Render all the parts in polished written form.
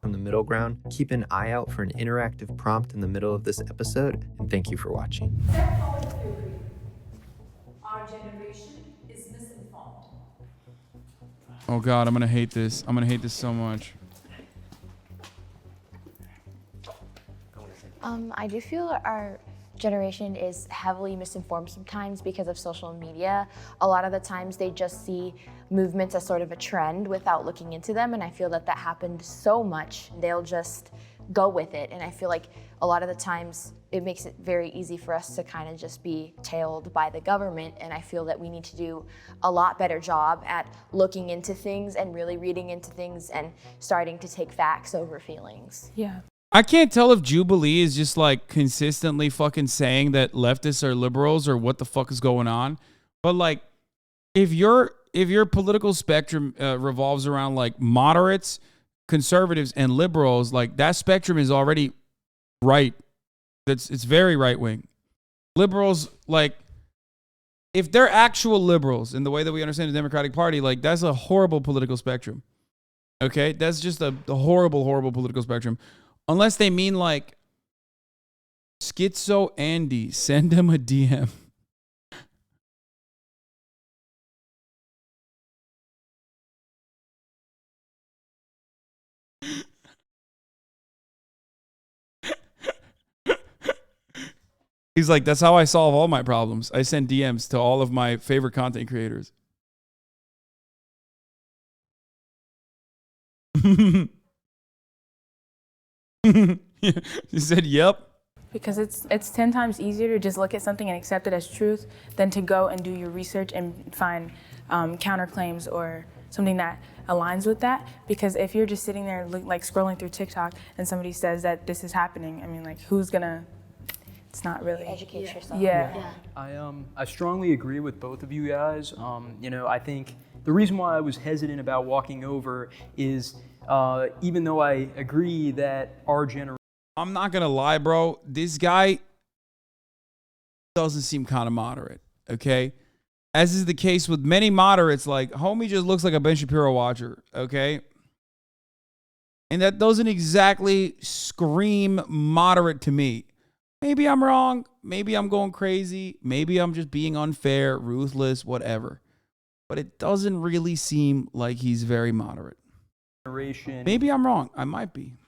from the middle ground. Keep an eye out for an interactive prompt in the middle of this episode, and thank you for watching. Our generation is misinformed. Oh God, I'm gonna hate this. I'm gonna hate this so much. I do feel our generation is heavily misinformed sometimes because of social media. A lot of the times they just see movements as sort of a trend without looking into them, and I feel that happened so much. They'll just go with it, and I feel like a lot of the times it makes it very easy for us to kind of just be tailed by the government, and I feel that we need to do a lot better job at looking into things and really reading into things and starting to take facts over feelings. Yeah. I can't tell if Jubilee is just like consistently fucking saying that leftists are liberals or what the fuck is going on. But like, if your political spectrum revolves around like moderates, conservatives, and liberals, like that spectrum is already right. It's very right wing. Liberals, like, if they're actual liberals in the way that we understand the Democratic Party, like that's a horrible political spectrum. Okay, that's just a horrible, horrible political spectrum. Unless they mean like Schizo Andy, send him a DM. He's like, that's how I solve all my problems. I send DMs to all of my favorite content creators. He said, yep. Because it's 10 times easier to just look at something and accept it as truth than to go and do your research and find counterclaims or something that aligns with that. Because if you're just sitting there like scrolling through TikTok and somebody says that this is happening, I mean, like, who's gonna? It's not really Educate yourself. Yeah. I strongly agree with both of you guys. You know, I think the reason why I was hesitant about walking over is even though I agree that our generation. I'm not going to lie, bro. This guy doesn't seem kind of moderate, okay? As is the case with many moderates, like, homie just looks like a Ben Shapiro watcher, okay? And that doesn't exactly scream moderate to me. Maybe I'm wrong. Maybe I'm going crazy. Maybe I'm just being unfair, ruthless, whatever. But it doesn't really seem like he's very moderate. Maybe I'm wrong. I might be.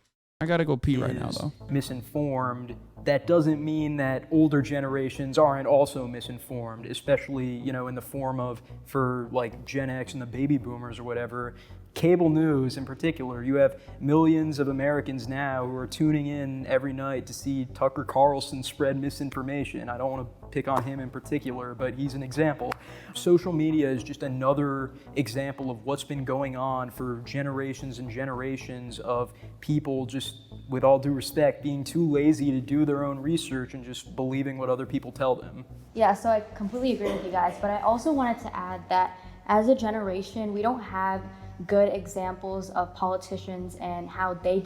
I gotta go pee right now, though. Misinformed. That doesn't mean that older generations aren't also misinformed, especially, you know, in the form of, for like Gen X and the baby boomers or whatever. Cable news in particular, you have millions of Americans now who are tuning in every night to see Tucker Carlson spread misinformation. I don't want to pick on him in particular, but he's an example. Social media is just another example of what's been going on for generations and generations of people, just with all due respect, being too lazy to do their own research and just believing what other people tell them. Yeah, so I completely agree with you guys, but I also wanted to add that as a generation, we don't have good examples of politicians and how they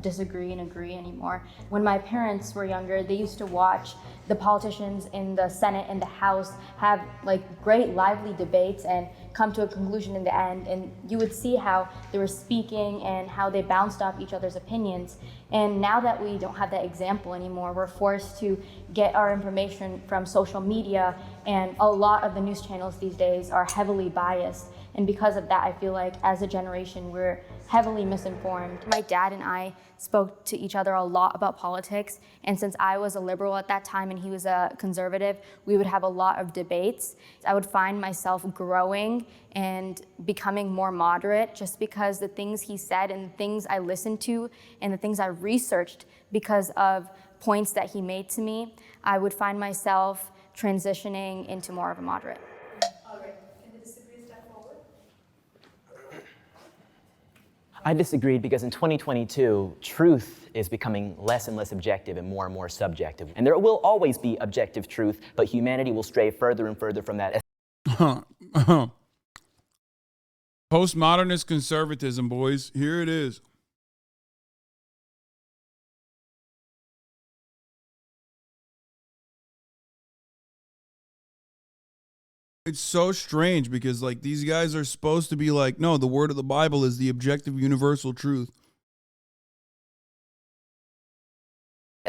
disagree and agree anymore. When my parents were younger, they used to watch the politicians in the Senate and the House have like great lively debates and come to a conclusion in the end, and you would see how they were speaking and how they bounced off each other's opinions. And now that we don't have that example anymore, we're forced to get our information from social media, and a lot of the news channels these days are heavily biased. And because of that, I feel like as a generation, we're heavily misinformed. My dad and I spoke to each other a lot about politics. And since I was a liberal at that time and he was a conservative, we would have a lot of debates. I would find myself growing and becoming more moderate just because the things he said and the things I listened to and the things I researched because of points that he made to me, I would find myself transitioning into more of a moderate. I disagreed because in 2022, truth is becoming less and less objective and more subjective. And there will always be objective truth, but humanity will stray further and further from that. Postmodernist conservatism, boys. Here it is. It's so strange because like these guys are supposed to be like, no, the word of the Bible is the objective universal truth.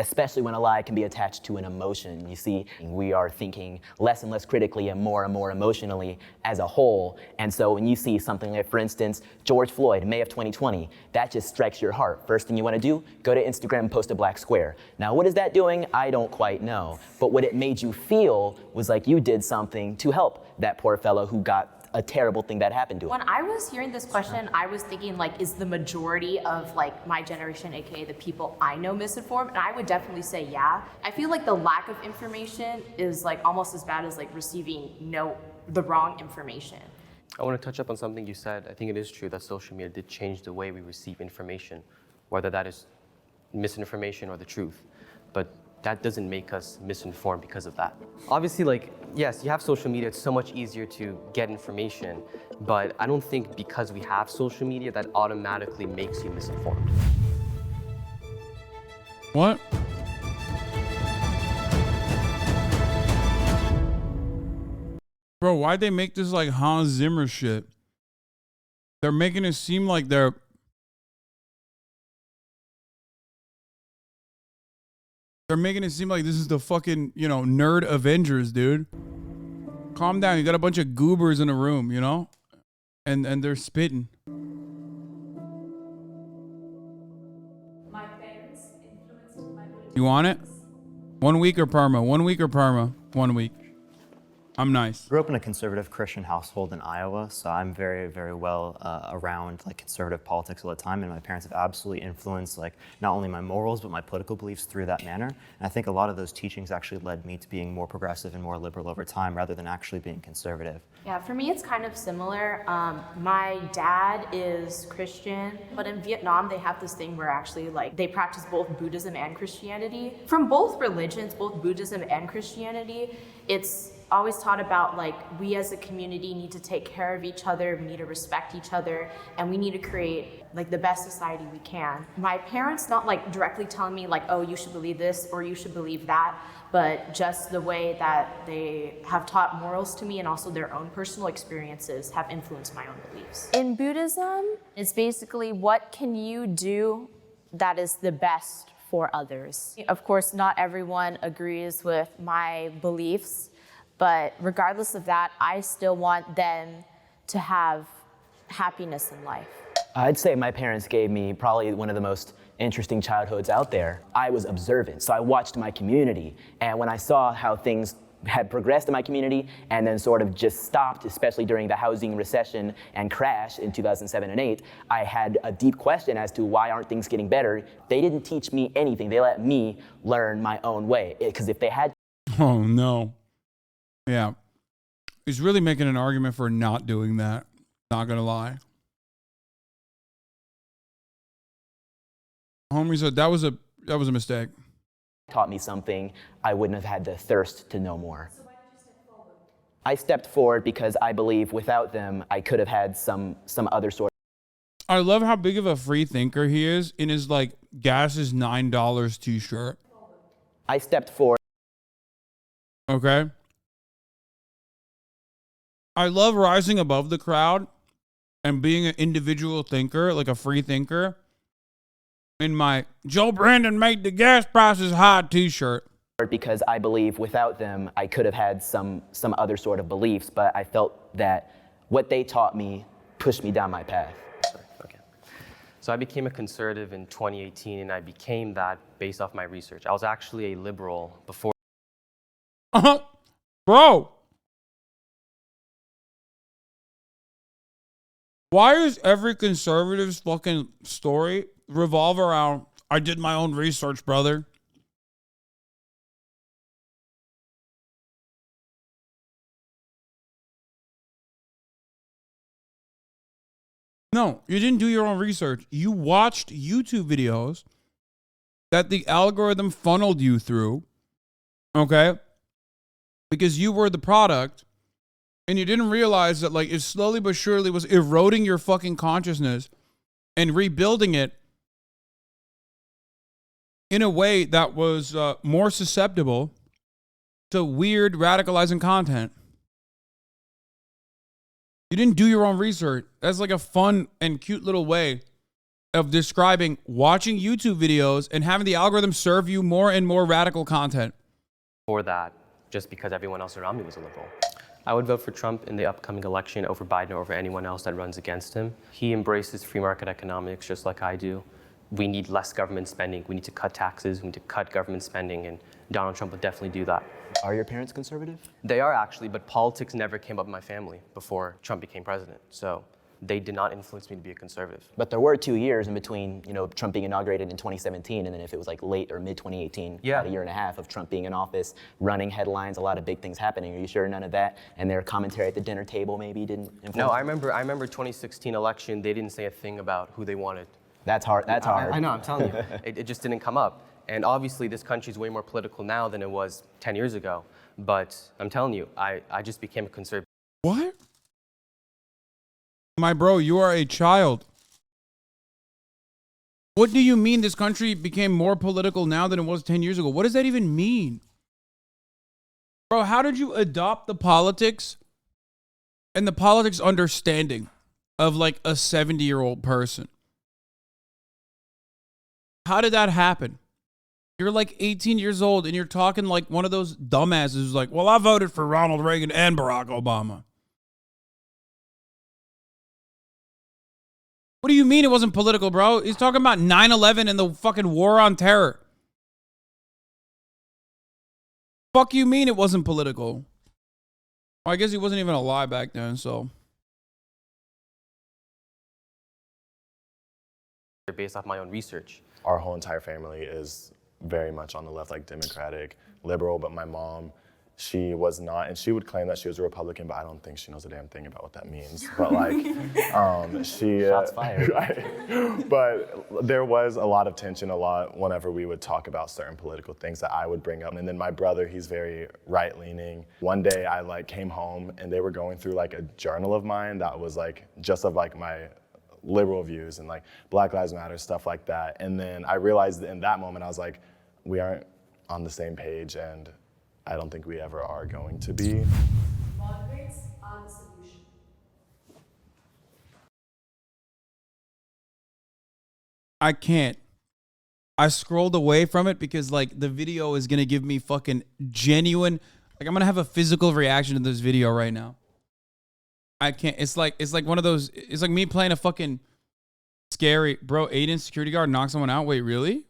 especially when a lie can be attached to an emotion. You see, we are thinking less and less critically and more emotionally as a whole. And so when you see something like, for instance, George Floyd, May of 2020, that just strikes your heart. First thing you want to do, go to Instagram and post a black square. Now, what is that doing? I don't quite know. But what it made you feel was like you did something to help that poor fellow who got a terrible thing that happened to him. When I was hearing this question, I was thinking like, is the majority of like my generation, aka the people I know, misinformed? And I would definitely say yeah. I feel like the lack of information is like almost as bad as like receiving the wrong information. I want to touch up on something you said. I think it is true that social media did change the way we receive information, whether that is misinformation or the truth. But that doesn't make us misinformed because of that. Obviously, like, yes, you have social media, it's so much easier to get information, but I don't think because we have social media, that automatically makes you misinformed. What? Bro, why'd they make this like Hans Zimmer shit? They're making it seem like They're making it seem like this is the fucking, nerd Avengers, dude. Calm down. You got a bunch of goobers in a room, And they're spitting. My parents influenced my beliefs. You want it? 1 week or perma? 1 week or perma? 1 week. I'm nice. Grew up in a conservative Christian household in Iowa, so I'm very, very well around like conservative politics all the time, and my parents have absolutely influenced like not only my morals but my political beliefs through that manner. And I think a lot of those teachings actually led me to being more progressive and more liberal over time, rather than actually being conservative. Yeah, for me it's kind of similar. My dad is Christian, but in Vietnam they have this thing where actually like they practice both Buddhism and Christianity. From both religions, both Buddhism and Christianity, it's always taught about like we as a community need to take care of each other, we need to respect each other, and we need to create like the best society we can. My parents not like directly telling me like, oh, you should believe this or you should believe that, but just the way that they have taught morals to me and also their own personal experiences have influenced my own beliefs. In Buddhism, it's basically what can you do that is the best for others. Of course, not everyone agrees with my beliefs, but regardless of that, I still want them to have happiness in life. I'd say my parents gave me probably one of the most interesting childhoods out there. I was observant, so I watched my community, and when I saw how things had progressed in my community and then sort of just stopped, especially during the housing recession and crash in 2007 and 8, I had a deep question as to why aren't things getting better. They didn't teach me anything. They let me learn my own way, because if they had... Oh, no. Yeah. He's really making an argument for not doing that. Not gonna lie. Homie said that was a mistake. Taught me something, I wouldn't have had the thirst to know more. So why did you step forward? I stepped forward because I believe without them, I could have had some other sort. I love how big of a free thinker he is in his like gas is $9 t-shirt. I stepped forward. Okay. I love rising above the crowd and being an individual thinker, like a free thinker, in my Joe Brandon made the gas prices high t-shirt. Because I believe without them, I could have had some other sort of beliefs, but I felt that what they taught me pushed me down my path. Okay. So I became a conservative in 2018, and I became that based off my research. I was actually a liberal before. Bro. Why is every conservative's fucking story revolve around, I did my own research, brother? No, you didn't do your own research. You watched YouTube videos that the algorithm funneled you through, okay? Because you were the product, and you didn't realize that like it slowly but surely was eroding your fucking consciousness and rebuilding it in a way that was more susceptible to weird radicalizing content. You didn't do your own research. That's like a fun and cute little way of describing watching YouTube videos and having the algorithm serve you more and more radical content. For that, just because everyone else around me was a liberal. I would vote for Trump in the upcoming election over Biden or over anyone else that runs against him. He embraces free market economics just like I do. We need less government spending. We need to cut taxes. We need to cut government spending, and Donald Trump would definitely do that. Are your parents conservative? They are actually, but politics never came up in my family before Trump became president. So they did not influence me to be a conservative. But there were 2 years in between, Trump being inaugurated in 2017, and then if it was like late or mid 2018, about a year and a half of Trump being in office, running headlines, a lot of big things happening. Are you sure none of that and their commentary at the dinner table maybe didn't influence? No, I remember 2016 election. They didn't say a thing about who they wanted. That's hard. That's hard. I know. I'm telling you, it just didn't come up. And obviously, this country is way more political now than it was 10 years ago. But I'm telling you, I just became a conservative. What? My bro, you are a child. What do you mean this country became more political now than it was 10 years ago? What does that even mean? Bro, how did you adopt the politics and the politics understanding of like a 70-year-old person? How did that happen? You're like 18 years old and you're talking like one of those dumbasses who's like, well, I voted for Ronald Reagan and Barack Obama. What do you mean it wasn't political, bro? He's talking about 9/11 and the fucking war on terror. Fuck you mean it wasn't political? Well, I guess he wasn't even alive back then, so. Based off my own research. Our whole entire family is very much on the left, like Democratic, liberal, but my mom, she was not, and she would claim that she was a Republican, but I don't think she knows a damn thing about what that means. But like, she... Shots fired. Right? But there was a lot of tension, whenever we would talk about certain political things that I would bring up. And then my brother, he's very right-leaning. One day I like came home and they were going through like a journal of mine that was like, just of like my liberal views and like Black Lives Matter, stuff like that. And then I realized in that moment, I was like, we aren't on the same page, and I don't think we ever are going to be. Moderates are the solution. I can't. I scrolled away from it because like the video is gonna give me fucking genuine, like I'm gonna have a physical reaction to this video right now. I can't. It's like one of those. It's like me playing a fucking scary, bro. Aiden's security guard knocked someone out. Wait, really?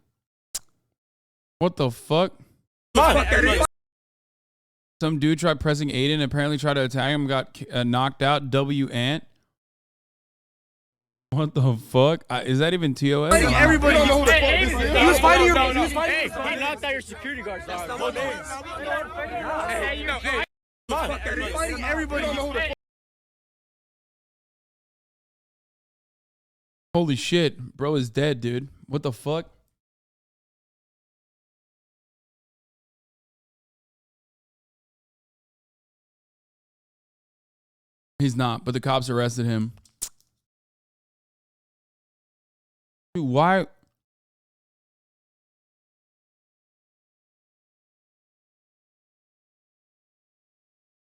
What the fuck? Some dude tried pressing Aiden, apparently tried to attack him, got knocked out. W Ant. What the fuck? Is that even TOS? Everybody don't know who the fuck this is. He was fighting your. He knocked out your security guard. Everybody don't know who the fuck. Holy shit, bro is dead, dude. What the fuck? He's not, but the cops arrested him. Dude, why?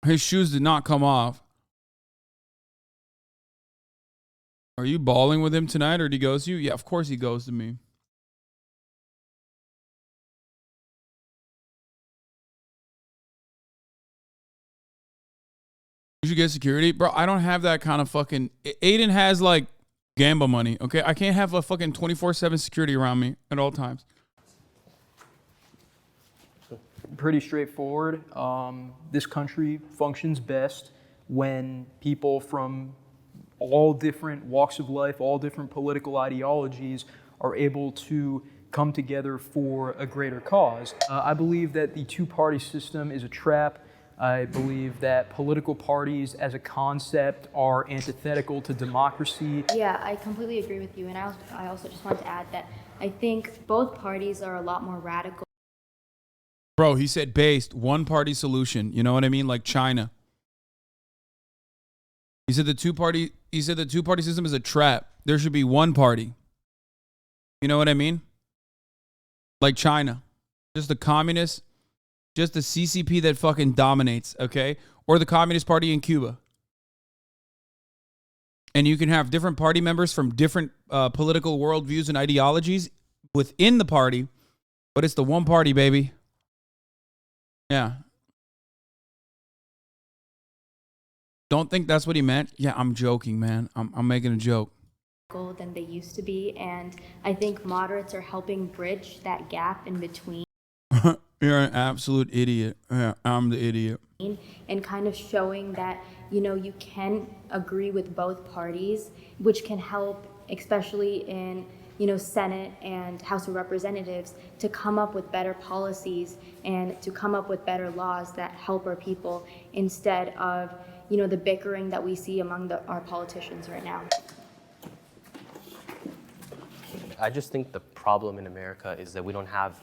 His shoes did not come off. Are you balling with him tonight, or did he ghost you? Yeah, of course he ghosted me. You should get security. Bro, I don't have that kind of fucking... Aiden has, like, Gamba money, okay? I can't have a fucking 24/7 security around me at all times. Pretty straightforward. This country functions best when people from all different walks of life, all different political ideologies are able to come together for a greater cause. I believe that the two-party system is a trap. I believe that political parties as a concept are antithetical to democracy. Yeah, I completely agree with you. And I also just wanted to add that I think both parties are a lot more radical. Bro, he said based, one-party solution. You know what I mean? Like China. He said the two-party system is a trap. There should be one party. You know what I mean? Like China. Just the communists, just the CCP that fucking dominates, okay? Or the Communist Party in Cuba. and you can have different party members from different political worldviews and ideologies within the party, but it's the one party, baby. Yeah. Don't think that's what he meant. Yeah, I'm joking, man. I'm making a joke. Than they used to be, and I think moderates are helping bridge that gap in between. You're an absolute idiot. Yeah, I'm the idiot. And kind of showing that, you know, you can agree with both parties, which can help, especially in, you know, Senate and House of Representatives, to come up with better policies and to come up with better laws that help our people instead of, you know, the bickering that we see among our politicians right now. I just think the problem in America is that we don't have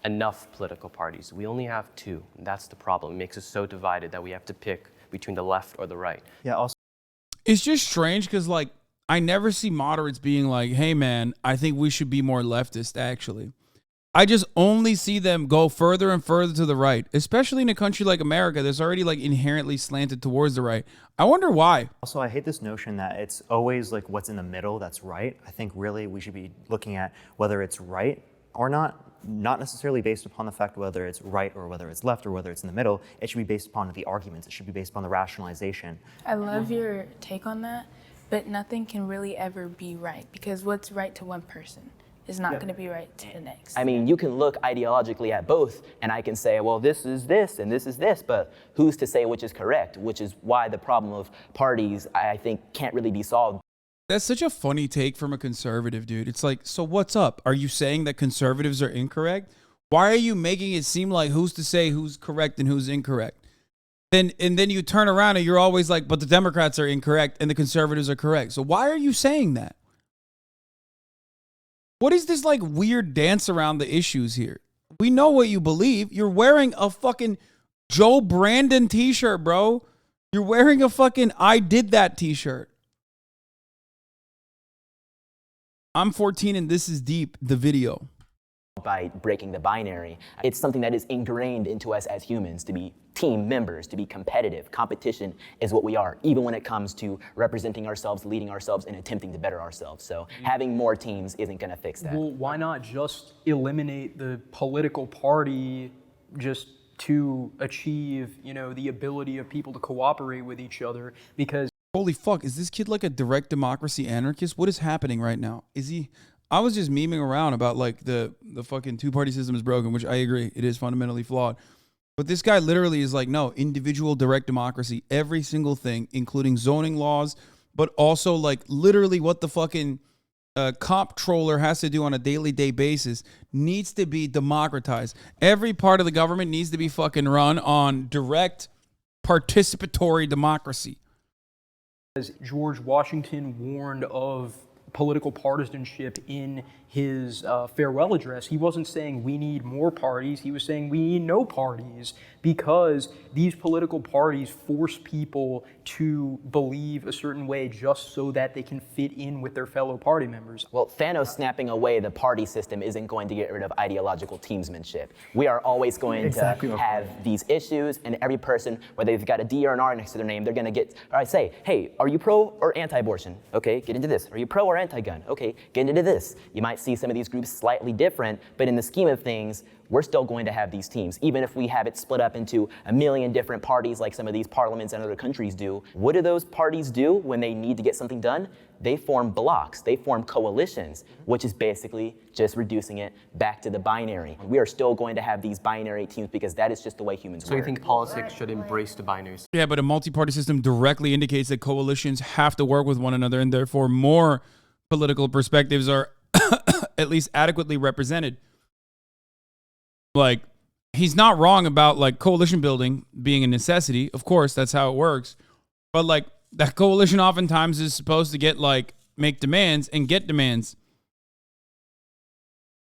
enough political parties. We only have two. And that's the problem. It makes us so divided that we have to pick between the left or the right. Yeah, also, it's just strange because, like, I never see moderates being like, hey, man, I think we should be more leftist, actually. I just only see them go further and further to the right, especially in a country like America that's already, like, inherently slanted towards the right. I wonder why. Also, I hate this notion that it's always like what's in the middle that's right. I think really we should be looking at whether it's right or not necessarily based upon the fact whether it's right or whether it's left or whether it's in the middle. It should be based upon the arguments. It should be based upon the rationalization. I love your take on that, but nothing can really ever be right because what's right to one person is not going to be right to the next. I mean, you can look ideologically at both, and I can say, well, this is this and this is this, but who's to say which is correct? Which is why the problem of parties, I think, can't really be solved. That's such a funny take from a conservative, dude. It's like, so what's up? Are you saying that conservatives are incorrect? Why are you making it seem like who's to say who's correct and who's incorrect? And then you turn around and you're always like, but the Democrats are incorrect and the conservatives are correct. So why are you saying that? What is this like weird dance around the issues here? We know what you believe. You're wearing a fucking Joe Brandon t-shirt, bro. You're wearing a fucking I did that t-shirt. I'm 14 and this is deep, the video. By breaking the binary. It's something that is ingrained into us as humans to be team members, to be competitive. Competition is what we are, even when it comes to representing ourselves, leading ourselves, and attempting to better ourselves. So having more teams isn't going to fix that. Well, why not just eliminate the political party just to achieve, you know, the ability of people to cooperate with each other? Because holy fuck, is this kid like a direct democracy anarchist? What is happening right now? Is he... I was just memeing around about like the fucking two-party system is broken, which I agree. It is fundamentally flawed. But this guy literally is like, no, individual direct democracy, every single thing, including zoning laws, but also like literally what the fucking comptroller has to do on a daily basis needs to be democratized. Every part of the government needs to be fucking run on direct participatory democracy. As George Washington warned of political partisanship in his farewell address, he wasn't saying we need more parties, he was saying we need no parties, because these political parties force people to believe a certain way just so that they can fit in with their fellow party members. Well, Thanos snapping away the party system isn't going to get rid of ideological teamsmanship. We are always going to have these issues, and every person, whether they've got a D or an R next to their name, they're going to get, or I say, hey, are you pro or anti-abortion? Okay, get into this. Are you pro or anti-gun? Okay, get into this. You might see some of these groups slightly different, but in the scheme of things, we're still going to have these teams. Even if we have it split up into a million different parties like some of these parliaments in other countries do, what do those parties do when they need to get something done? They form blocs, they form coalitions, which is basically just reducing it back to the binary. We are still going to have these binary teams because that is just the way humans work. So you think politics should embrace the binaries? Yeah, but a multi-party system directly indicates that coalitions have to work with one another, and therefore more political perspectives are at least adequately represented. Like, he's not wrong about like coalition building being a necessity. Of course, that's how it works. But like that coalition oftentimes is supposed to get like make demands and get demands.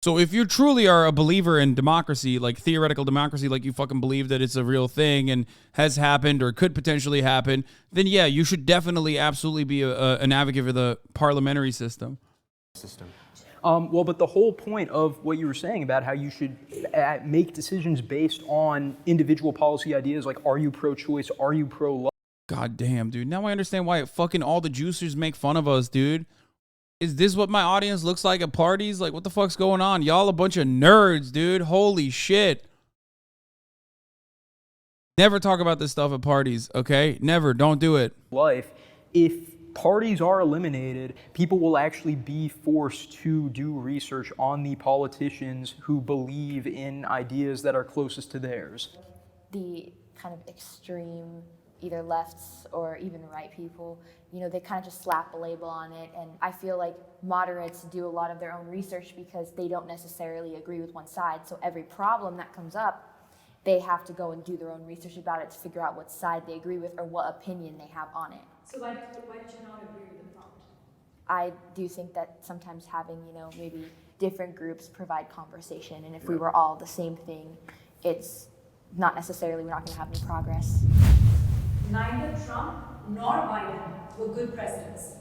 So if you truly are a believer in democracy, like theoretical democracy, like you fucking believe that it's a real thing and has happened or could potentially happen, then yeah, you should definitely absolutely be an advocate for the parliamentary system. Well, but the whole point of what you were saying about how you should make decisions based on individual policy ideas, like are you pro-choice, are you pro-life? God damn, dude. Now I understand why fucking all the juicers make fun of us, dude. Is this what my audience looks like at parties? Like, what the fuck's going on? Y'all a bunch of nerds, dude. Holy shit. Never talk about this stuff at parties, okay? Never. Don't do it. Life, if parties are eliminated, people will actually be forced to do research on the politicians who believe in ideas that are closest to theirs. The kind of extreme, either lefts or even right people, you know, they kind of just slap a label on it. And I feel like moderates do a lot of their own research because they don't necessarily agree with one side. So every problem that comes up, they have to go and do their own research about it to figure out what side they agree with or what opinion they have on it. So why did you not agree with the prompt? I do think that sometimes having, you know, maybe different groups provide conversation. And if we were all the same thing, it's not necessarily, we're not going to have any progress. Neither Trump nor Biden were good presidents.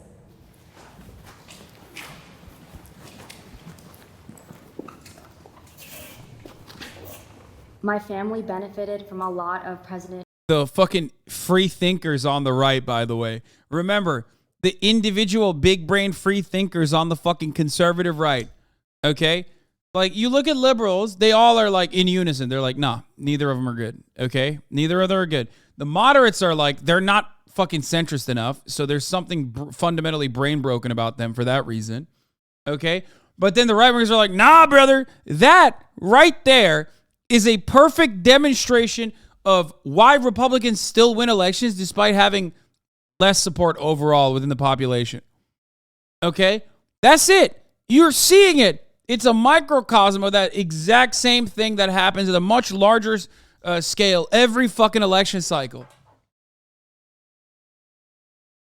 My family benefited from a lot of The fucking free thinkers on the right, by the way. Remember, the individual big brain free thinkers on the fucking conservative right. Okay? Like, you look at liberals, they all are like in unison. They're like, nah, neither of them are good. Okay? Neither of them are good. The moderates are like, they're not fucking centrist enough. So there's something fundamentally brain broken about them for that reason. Okay? But then the right wingers are like, nah, brother, that right there is a perfect demonstration of why Republicans still win elections despite having less support overall within the population. Okay? That's it. You're seeing it. It's a microcosm of that exact same thing that happens at a much larger scale every fucking election cycle.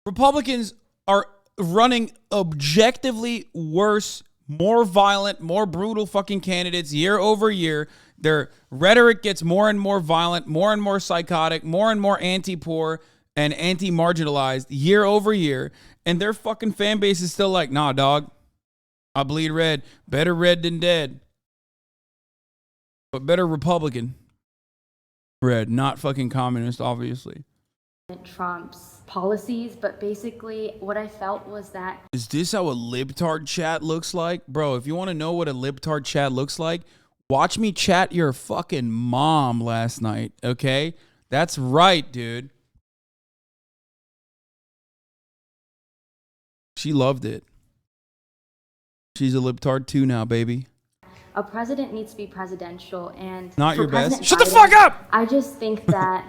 Republicans are running objectively worse, more violent, more brutal fucking candidates year over year. Their rhetoric gets more and more violent, more and more psychotic, more and more anti-poor and anti-marginalized year over year. And their fucking fan base is still like, nah, dog, I bleed red. Better red than dead. But better Republican red, not fucking communist, obviously. Trump's policies, but basically what I felt was that... Is this how a libtard chat looks like? Bro, if you want to know what a libtard chat looks like, watch me chat your fucking mom last night, okay? That's right, dude. She loved it. She's a libtard too now, baby. A president needs to be presidential, and not your President best. Shut the Biden, fuck up! I just think that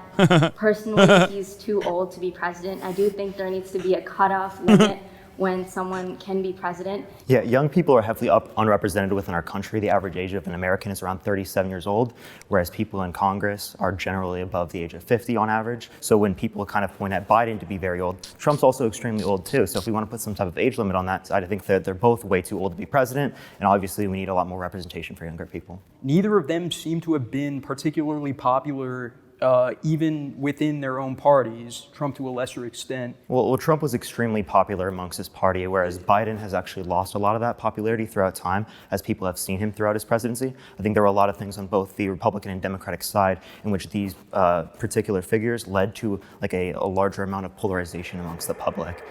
personally he's too old to be president. I do think there needs to be a cutoff limit when someone can be president. Yeah, young people are heavily unrepresented within our country. The average age of an American is around 37 years old, whereas people in Congress are generally above the age of 50 on average. So when people kind of point at Biden to be very old, Trump's also extremely old too. So if we want to put some type of age limit on that side, I think that they're both way too old to be president, and obviously we need a lot more representation for younger people. Neither of them seem to have been particularly popular even within their own parties, Trump to a lesser extent. Well, Trump was extremely popular amongst his party, whereas Biden has actually lost a lot of that popularity throughout time as people have seen him throughout his presidency. I think there were a lot of things on both the Republican and Democratic side in which these particular figures led to like a larger amount of polarization amongst the public.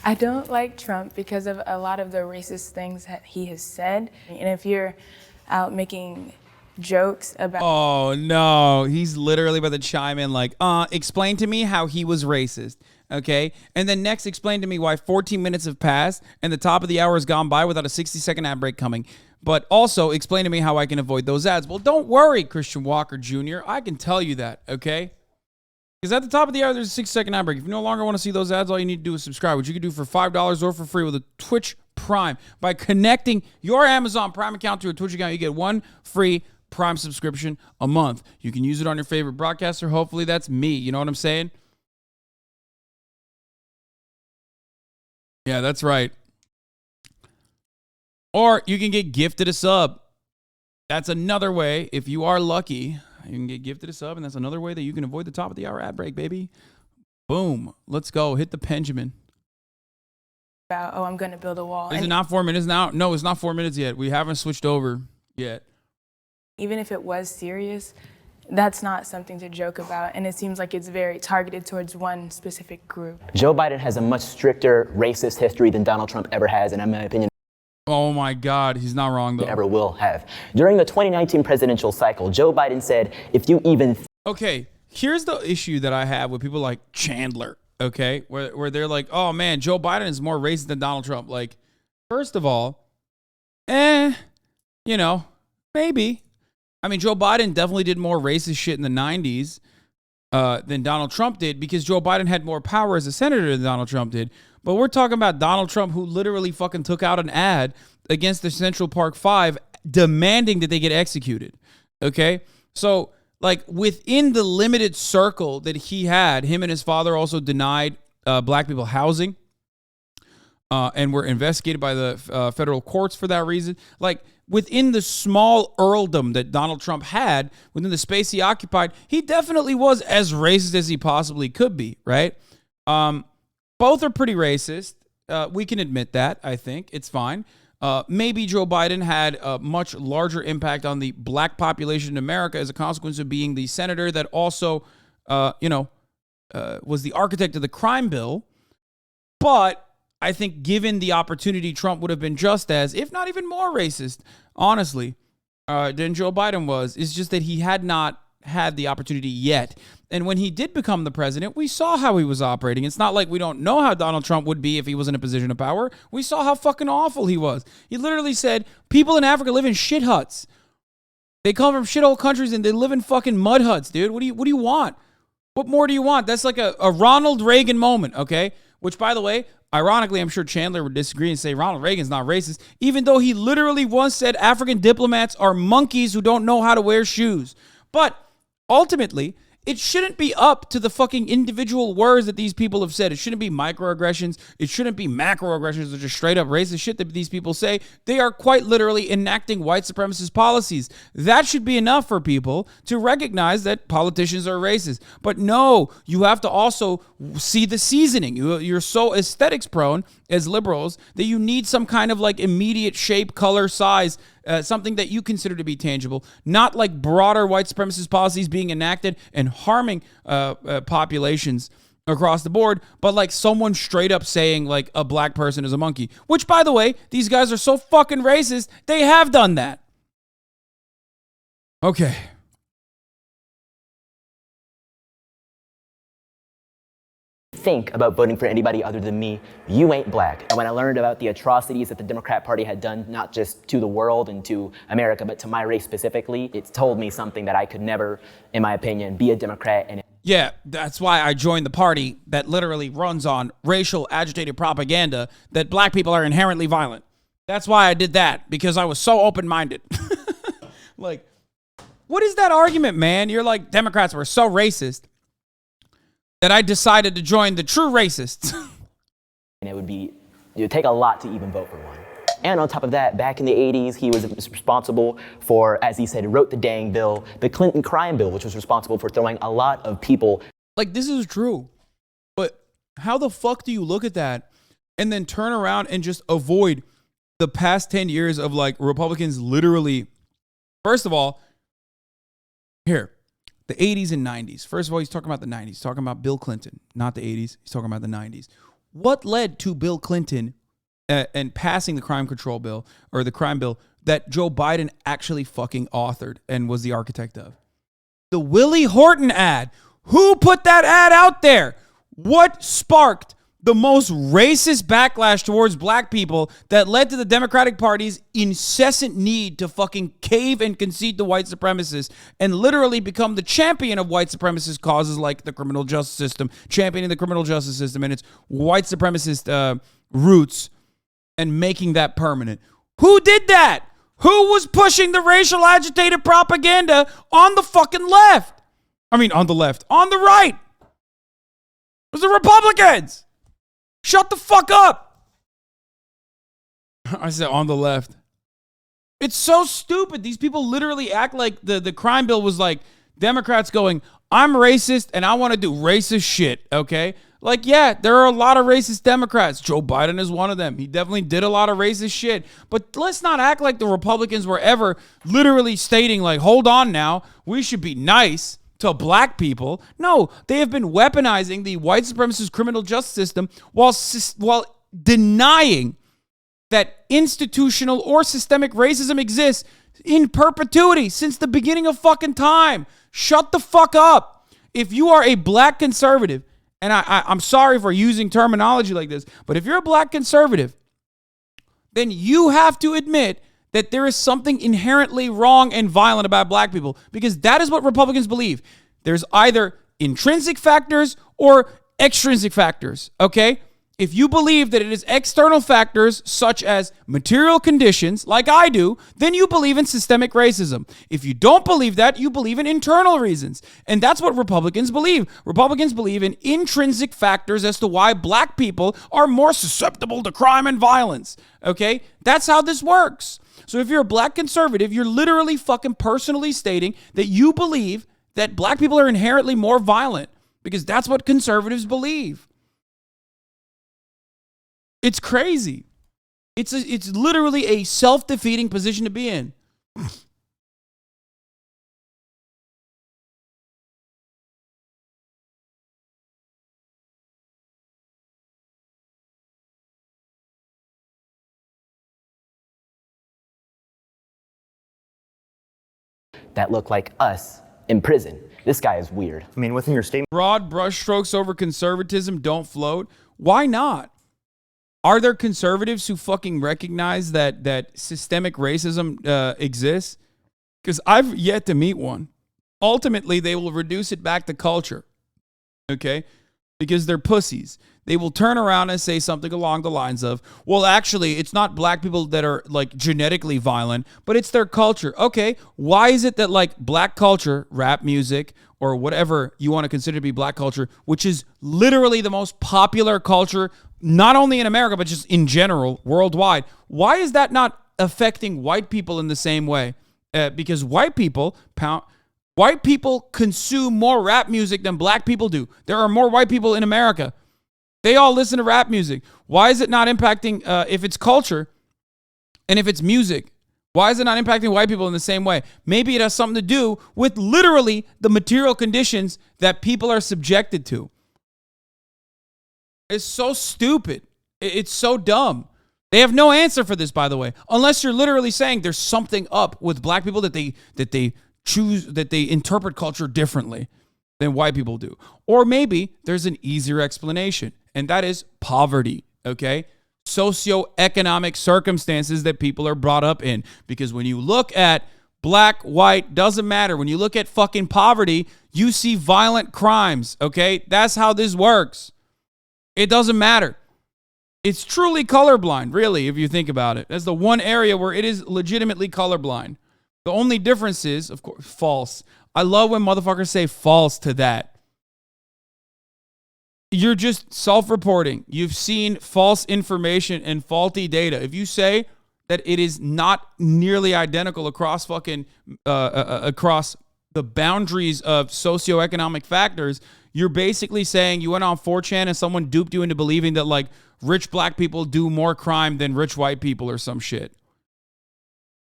I don't like Trump because of a lot of the racist things that he has said. And if you're out making jokes about... Oh, no. He's literally about to chime in like, explain to me how he was racist, okay? And then next, explain to me why 14 minutes have passed and the top of the hour has gone by without a 60-second ad break coming. But also, explain to me how I can avoid those ads. Well, don't worry, Christian Walker Jr. I can tell you that, okay? Because at the top of the hour, there's a 6-second ad break. If you no longer want to see those ads, all you need to do is subscribe, which you can do for $5 or for free with a Twitch Prime. By connecting your Amazon Prime account to a Twitch account, you get one free Prime subscription a month. You can use it on your favorite broadcaster. Hopefully that's me. You know what I'm saying? Yeah, that's right. Or you can get gifted a sub. That's another way. If you are lucky, you can get gifted a sub, and that's another way that you can avoid the top of the hour ad break, baby. Boom. Let's go. Hit the Benjamin. About, oh, I'm going to build a wall. Is it not 4 minutes now? No, it's not 4 minutes yet. We haven't switched over yet. Even if it was serious, that's not something to joke about, and it seems like it's very targeted towards one specific group. Joe Biden has a much stricter racist history than Donald Trump ever has, and in my opinion, Oh my God, he's not wrong though. ever will have. During the 2019 presidential cycle, Joe Biden said, if you even... Okay, here's the issue that I have with people like Chandler, okay? Where they're like, oh man, Joe Biden is more racist than Donald Trump. Like, first of all, you know, maybe. I mean, Joe Biden definitely did more racist shit in the 90s than Donald Trump did because Joe Biden had more power as a senator than Donald Trump did. But we're talking about Donald Trump, who literally fucking took out an ad against the Central Park Five demanding that they get executed. Okay? So, like, within the limited circle that he had, him and his father also denied black people housing and were investigated by the federal courts for that reason. Like, within the small earldom that Donald Trump had, within the space he occupied, he definitely was as racist as he possibly could be, right? Both are pretty racist. We can admit that, I think. It's fine. Maybe Joe Biden had a much larger impact on the black population in America as a consequence of being the senator that also, was the architect of the crime bill. But I think given the opportunity, Trump would have been just as, if not even more racist, honestly, than Joe Biden was. It's just that he had not had the opportunity yet. And when he did become the president, we saw how he was operating. It's not like we don't know how Donald Trump would be if he was in a position of power. We saw how fucking awful he was. He literally said, people in Africa live in shit huts. They come from shithole countries and they live in fucking mud huts, dude. What do you want? What more do you want? That's like a Ronald Reagan moment, okay? Which, by the way, ironically, I'm sure Chandler would disagree and say Ronald Reagan's not racist, even though he literally once said African diplomats are monkeys who don't know how to wear shoes. But ultimately, it shouldn't be up to the fucking individual words that these people have said. It shouldn't be microaggressions. It shouldn't be macroaggressions or just straight up racist shit that these people say. They are quite literally enacting white supremacist policies. That should be enough for people to recognize that politicians are racist. But no, you have to also see the seasoning. You're so aesthetics prone as liberals that you need some kind of like immediate shape, color, size, something that you consider to be tangible, not like broader white supremacist policies being enacted and harming populations across the board, but like someone straight up saying like a black person is a monkey, which, by the way, these guys are so fucking racist, they have done that. Okay. Think about voting for anybody other than me, you ain't black. And when I learned about the atrocities that the Democrat Party had done, not just to the world and to America, but to my race specifically, it's told me something that I could never, in my opinion, be a Democrat. And yeah, that's why I joined the party that literally runs on racial agitated propaganda that black people are inherently violent. That's why I did that, because I was so open-minded. Like, what is that argument, man? You're like, Democrats were so racist that I decided to join the true racists. And it would take a lot to even vote for one. And on top of that, back in the 80s, he was responsible for, as he said, wrote the dang bill, the Clinton crime bill, which was responsible for throwing a lot of people. Like, this is true. But how the fuck do you look at that and then turn around and just avoid the past 10 years of like Republicans literally, first of all, here, the 80s and 90s. First of all, he's talking about the 90s. He's talking about Bill Clinton, not the 80s. He's talking about the 90s. What led to Bill Clinton and passing the crime control bill or the crime bill that Joe Biden actually fucking authored and was the architect of? The Willie Horton ad. Who put that ad out there? What sparked the most racist backlash towards black people that led to the Democratic Party's incessant need to fucking cave and concede to white supremacists and literally become the champion of white supremacist causes like the criminal justice system, championing the criminal justice system and its white supremacist roots and making that permanent? Who did that? Who was pushing the racial agitated propaganda on the fucking left? I mean, on the left. On the right. It was the Republicans. Shut the fuck up. I said on the left. It's so stupid. These people literally act like the crime bill was like Democrats going, I'm racist and I want to do racist shit, okay? Like, yeah, there are a lot of racist Democrats. Joe Biden is one of them. He definitely did a lot of racist shit. But let's not act like the Republicans were ever literally stating, like, hold on now, we should be nice to black people. No, they have been weaponizing the white supremacist criminal justice system while denying that institutional or systemic racism exists in perpetuity since the beginning of fucking time. Shut the fuck up. If you are a black conservative, and I'm sorry for using terminology like this, but if you're a black conservative, then you have to admit that there is something inherently wrong and violent about black people, because that is what Republicans believe. There's either intrinsic factors or extrinsic factors, okay? If you believe that it is external factors such as material conditions, like I do, then you believe in systemic racism. If you don't believe that, you believe in internal reasons. And that's what Republicans believe. Republicans believe in intrinsic factors as to why black people are more susceptible to crime and violence. Okay? That's how this works. So if you're a black conservative, you're literally fucking personally stating that you believe that black people are inherently more violent, because that's what conservatives believe. It's crazy. It's literally a self-defeating position to be in. That look like us in prison. This guy is weird. I mean, within your statement, broad brushstrokes over conservatism don't float. Why not? Are there conservatives who fucking recognize that systemic racism exists? Because I've yet to meet one. Ultimately, they will reduce it back to culture, okay? Because they're pussies. They will turn around and say something along the lines of, well, actually, it's not black people that are, like, genetically violent, but it's their culture. Okay, why is it that, like, black culture, rap music, or whatever you want to consider to be black culture, which is literally the most popular culture, not only in America, but just in general, worldwide, why is that not affecting white people in the same way? Because white people consume more rap music than black people do. There are more white people in America. They all listen to rap music. Why is it not impacting, if it's culture and if it's music, why is it not impacting white people in the same way? Maybe it has something to do with literally the material conditions that people are subjected to. It's so stupid. It's so dumb. They have no answer for this, by the way, unless you're literally saying there's something up with black people that they interpret culture differently than white people do. Or maybe there's an easier explanation, and that is poverty, okay? Socioeconomic circumstances that people are brought up in. Because when you look at black, white, doesn't matter. When you look at fucking poverty, you see violent crimes, okay? That's how this works. It doesn't matter. It's truly colorblind, really, if you think about it. That's the one area where it is legitimately colorblind. The only difference is, of course, false. I love when motherfuckers say false to that. You're just self-reporting. You've seen false information and faulty data. If you say that it is not nearly identical across across the boundaries of socioeconomic factors, you're basically saying you went on 4chan and someone duped you into believing that, like, rich black people do more crime than rich white people or some shit.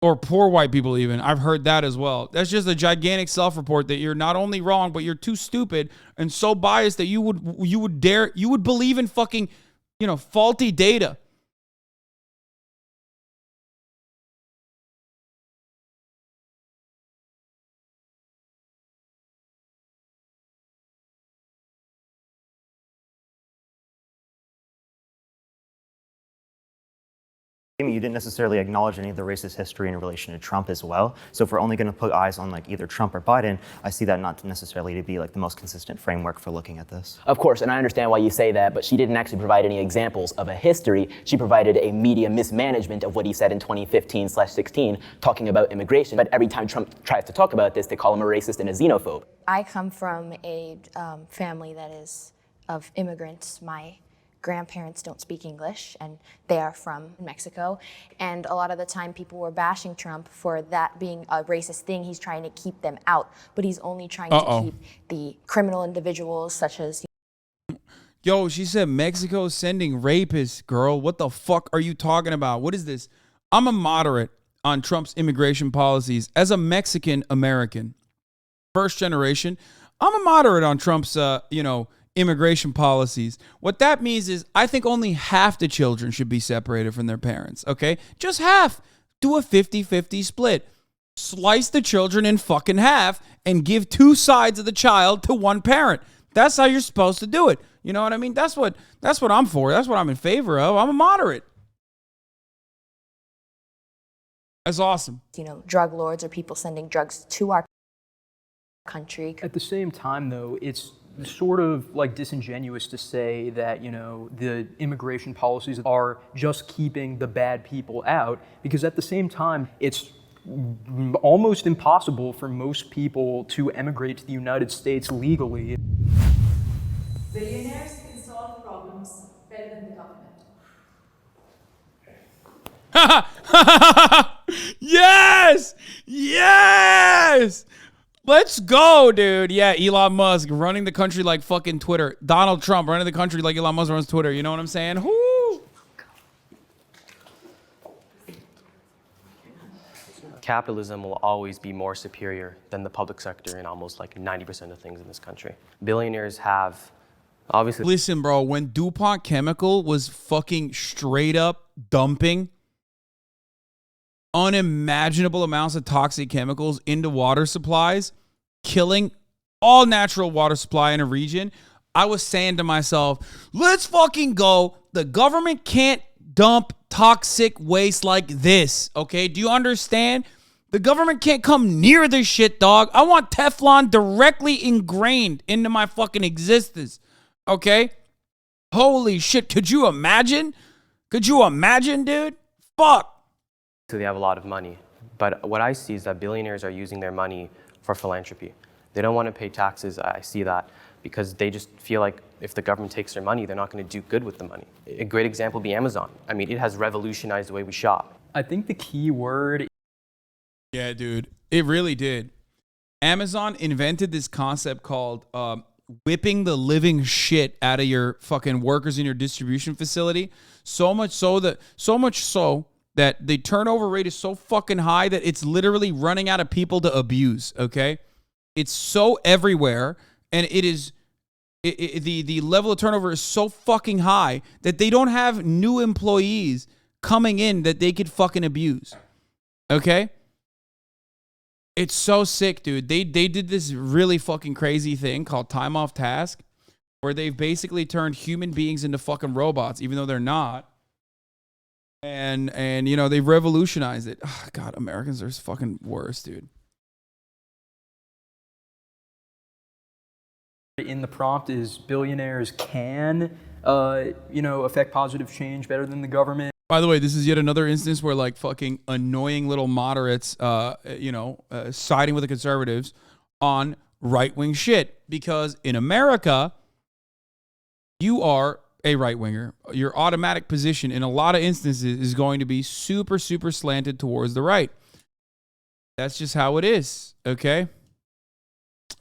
Or poor white people even. I've heard that as well. That's just a gigantic self-report that you're not only wrong, but you're too stupid and so biased that you would believe in fucking, faulty data. you didn't necessarily acknowledge any of the racist history in relation to Trump as well. So if we're only going to put eyes on like either Trump or Biden, I see that not necessarily to be like the most consistent framework for looking at this. Of course, and I understand why you say that, but she didn't actually provide any examples of a history. She provided a media mismanagement of what he said in 2015/16, talking about immigration. But every time Trump tries to talk about this, they call him a racist and a xenophobe. I come from a family that is of immigrants. My grandparents don't speak English, and they are from Mexico. And a lot of the time, people were bashing Trump for that being a racist thing. He's trying to keep them out, but he's only trying to keep the criminal individuals such as... Yo, she said Mexico sending rapists, girl. What the fuck are you talking about? What is this? I'm a moderate on Trump's immigration policies as a Mexican American. First generation. I'm a moderate on Trump's, immigration policies. What that means is I think only half the children should be separated from their parents, okay? Just half. Do a 50-50 split. Slice the children in fucking half and give two sides of the child to one parent. That's how you're supposed to do it. You know what I mean? That's what I'm for. That's what I'm in favor of. I'm a moderate. That's awesome. Drug lords or people sending drugs to our country. At the same time, though, it's sort of like disingenuous to say that, the immigration policies are just keeping the bad people out, because at the same time, it's almost impossible for most people to emigrate to the United States legally. Billionaires can solve problems better than the government. Yes! Yes! Let's go, dude. Yeah, Elon Musk running the country like fucking Twitter. Donald Trump running the country like Elon Musk runs Twitter. You know what I'm saying? Whoo! Capitalism will always be more superior than the public sector in almost like 90% of things in this country. Billionaires have obviously... Listen, bro, when DuPont Chemical was fucking straight up dumping unimaginable amounts of toxic chemicals into water supplies, killing all natural water supply in a region, I was saying to myself, let's fucking go. The government can't dump toxic waste like this, okay? Do you understand? The government can't come near this shit, dog. I want Teflon directly ingrained into my fucking existence, okay? Holy shit, could you imagine? Could you imagine, dude? Fuck. So they have a lot of money. But what I see is that billionaires are using their money for philanthropy. They don't want to pay taxes. I see that because they just feel like if the government takes their money, they're not going to do good with the money. A great example would be Amazon. I mean, it has revolutionized the way we shop. I think the key word... Yeah, dude. It really did. Amazon invented this concept called whipping the living shit out of your fucking workers in your distribution facility. So much so that the turnover rate is so fucking high that it's literally running out of people to abuse, okay? It's so everywhere, and the level of turnover is so fucking high that they don't have new employees coming in that they could fucking abuse, okay? It's so sick, dude. They did this really fucking crazy thing called time off task, where they've basically turned human beings into fucking robots, even though they're not. And they've revolutionized it. Oh, God, Americans are fucking worse, dude. In the prompt is billionaires can, affect positive change better than the government. By the way, this is yet another instance where like fucking annoying little moderates, siding with the conservatives on right-wing shit. Because in America, you are a right-winger. Your automatic position in a lot of instances is going to be super, super slanted towards the right. That's just how it is, okay?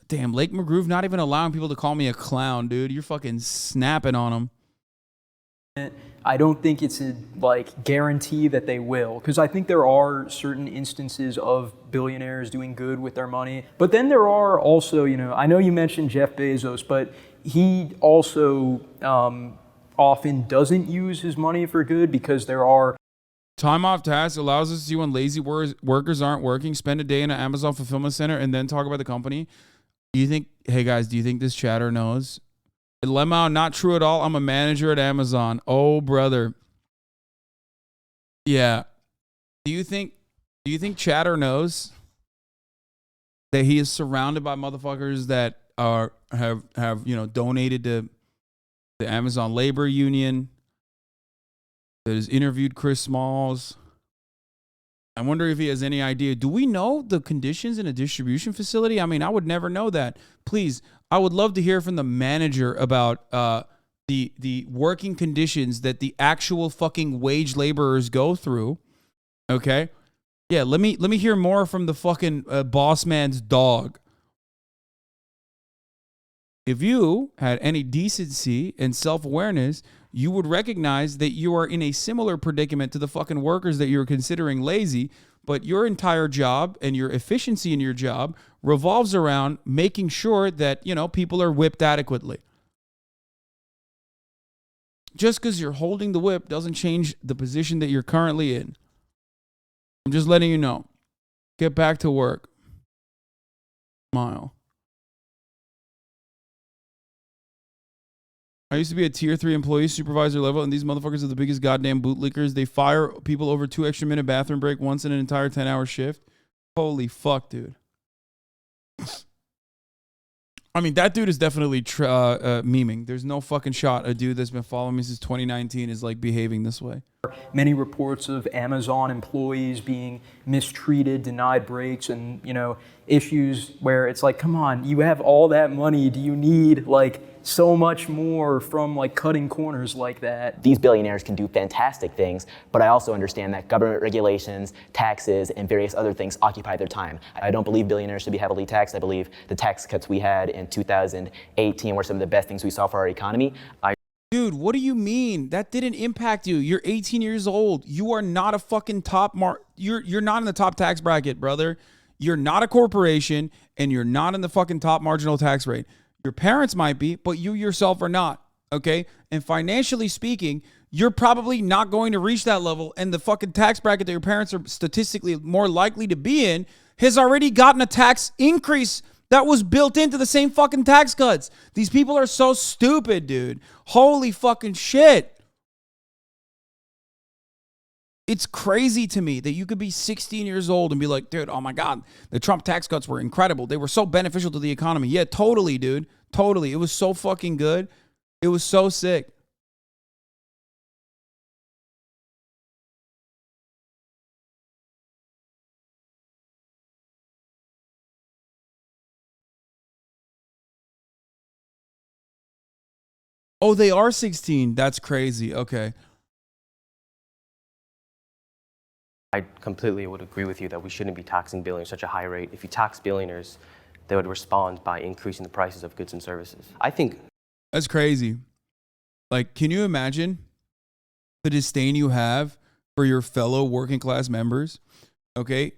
Damn, Lake McGroove not even allowing people to call me a clown, dude. You're fucking snapping on them. I don't think it's a guarantee that they will, because I think there are certain instances of billionaires doing good with their money. But then there are also, I know you mentioned Jeff Bezos, but he also often doesn't use his money for good because there are... Time off task allows us to see when lazy workers aren't working, spend a day in an Amazon fulfillment center, and then talk about the company. Hey guys, do you think this chatter knows? Lemma, not true at all. I'm a manager at Amazon. Oh, brother. Yeah. Do you think chatter knows that he is surrounded by motherfuckers that have donated to the Amazon labor union, that has interviewed Chris Smalls? I wonder if he has any idea. Do we know the conditions in a distribution facility? I mean, I would never know that. Please, I would love to hear from the manager about the working conditions that the actual fucking wage laborers go through. Okay? Yeah, let me hear more from the fucking boss man's dog. If you had any decency and self-awareness, you would recognize that you are in a similar predicament to the fucking workers that you're considering lazy, but your entire job and your efficiency in your job revolves around making sure that, you know, people are whipped adequately. Just because you're holding the whip doesn't change the position that you're currently in. I'm just letting you know. Get back to work. Smile. I used to be a tier 3 employee, supervisor level, and these motherfuckers are the biggest goddamn bootlickers. They fire people over 2 extra minute bathroom break once in an entire 10-hour shift. Holy fuck, dude. I mean, that dude is definitely memeing. There's no fucking shot a dude that's been following me since 2019 is like behaving this way. Many reports of Amazon employees being mistreated, denied breaks, and, you know, issues where it's like, come on, you have all that money. Do you need like so much more from like cutting corners like that? These billionaires can do fantastic things, but I also understand that government regulations, taxes, and various other things occupy their time. I don't believe billionaires should be heavily taxed. I believe the tax cuts we had in 2018 were some of the best things we saw for our economy. Dude, what do you mean? That didn't impact you. You're 18 years old. You are not a fucking you're not in the top tax bracket, brother. You're not a corporation, and you're not in the fucking top marginal tax rate. Your parents might be, but you yourself are not, okay? And financially speaking, you're probably not going to reach that level, and the fucking tax bracket that your parents are statistically more likely to be in has already gotten a tax increase that was built into the same fucking tax cuts. These people are so stupid, dude. Holy fucking shit. It's crazy to me that you could be 16 years old and be like, dude, oh my God, the Trump tax cuts were incredible. They were so beneficial to the economy. Yeah, totally, dude. Totally. It was so fucking good. It was so sick. Oh, they are 16. That's crazy. Okay. I completely would agree with you that we shouldn't be taxing billionaires at such a high rate. If you tax billionaires, they would respond by increasing the prices of goods and services. I think that's crazy. Like, can you imagine the disdain you have for your fellow working class members? Okay.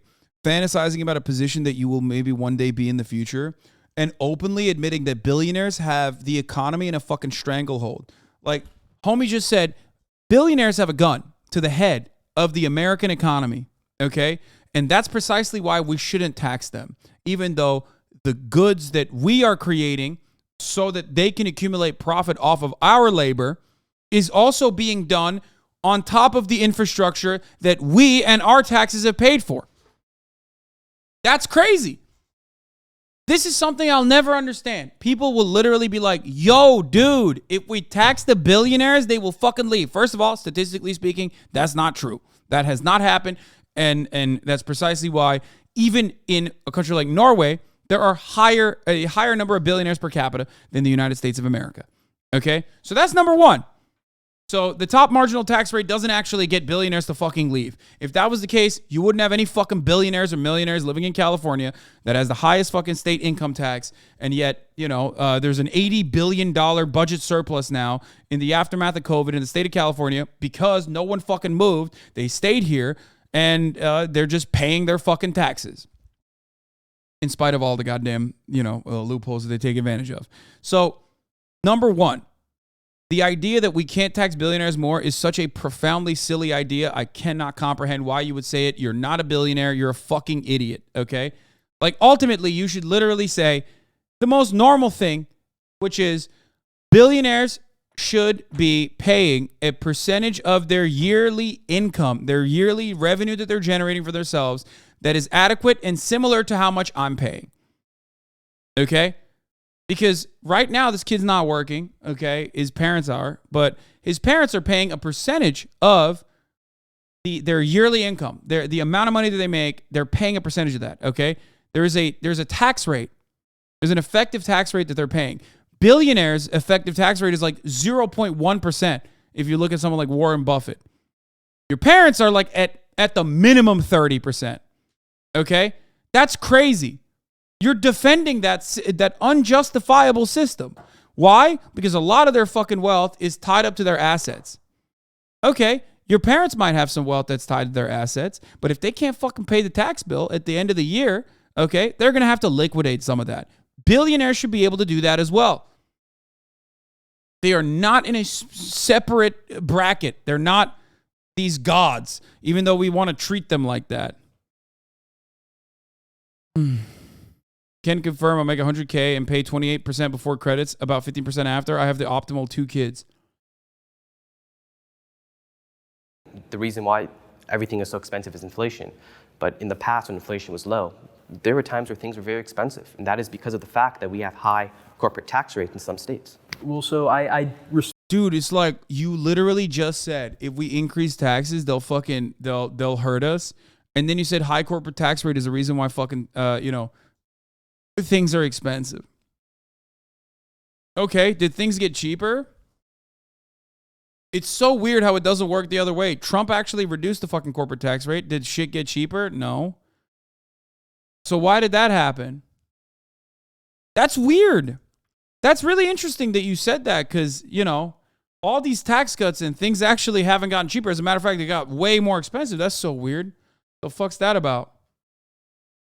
Fantasizing about a position that you will maybe one day be in the future and openly admitting that billionaires have the economy in a fucking stranglehold. Like, homie just said, billionaires have a gun to the head of the American economy, okay? And that's precisely why we shouldn't tax them, even though the goods that we are creating so that they can accumulate profit off of our labor is also being done on top of the infrastructure that we and our taxes have paid for. That's crazy. This is something I'll never understand. People will literally be like, yo, dude, if we tax the billionaires, they will fucking leave. First of all, statistically speaking, that's not true. That has not happened. And that's precisely why even in a country like Norway, there are a higher number of billionaires per capita than the United States of America. Okay? So that's number one. So the top marginal tax rate doesn't actually get billionaires to fucking leave. If that was the case, you wouldn't have any fucking billionaires or millionaires living in California that has the highest fucking state income tax. And yet, you know, there's an $80 billion budget surplus now in the aftermath of COVID in the state of California because no one fucking moved. They stayed here and they're just paying their fucking taxes in spite of all the goddamn, you know, loopholes that they take advantage of. So, number one, the idea that we can't tax billionaires more is such a profoundly silly idea. I cannot comprehend why you would say it. You're not a billionaire. You're a fucking idiot, okay? Like, ultimately, you should literally say the most normal thing, which is billionaires should be paying a percentage of their yearly income, their yearly revenue that they're generating for themselves that is adequate and similar to how much I'm paying, okay? Because right now, this kid's not working, okay? His parents are, but his parents are paying a percentage of their yearly income. The amount of money that they make, they're paying a percentage of that, okay? There's a tax rate. There's an effective tax rate that they're paying. Billionaires' effective tax rate is like 0.1% if you look at someone like Warren Buffett. Your parents are like at the minimum 30%, okay? That's crazy. You're defending that unjustifiable system. Why? Because a lot of their fucking wealth is tied up to their assets. Okay, your parents might have some wealth that's tied to their assets, but if they can't fucking pay the tax bill at the end of the year, okay, they're going to have to liquidate some of that. Billionaires should be able to do that as well. They are not in a separate bracket. They're not these gods, even though we want to treat them like that. Can confirm I make 100K and pay 28% before credits, about 15% after. I have the optimal 2 kids. The reason why everything is so expensive is inflation. But in the past, when inflation was low, there were times where things were very expensive. And that is because of the fact that we have high corporate tax rates in some states. Well, so Dude, it's like you literally just said if we increase taxes, they'll hurt us. And then you said high corporate tax rate is the reason why fucking things are expensive. Okay, did things get cheaper? It's so weird how it doesn't work the other way. Trump actually reduced the fucking corporate tax rate. Did shit get cheaper? No. So why did that happen? That's weird. That's really interesting that you said that because, all these tax cuts and things actually haven't gotten cheaper. As a matter of fact, they got way more expensive. That's so weird. The fuck's that about?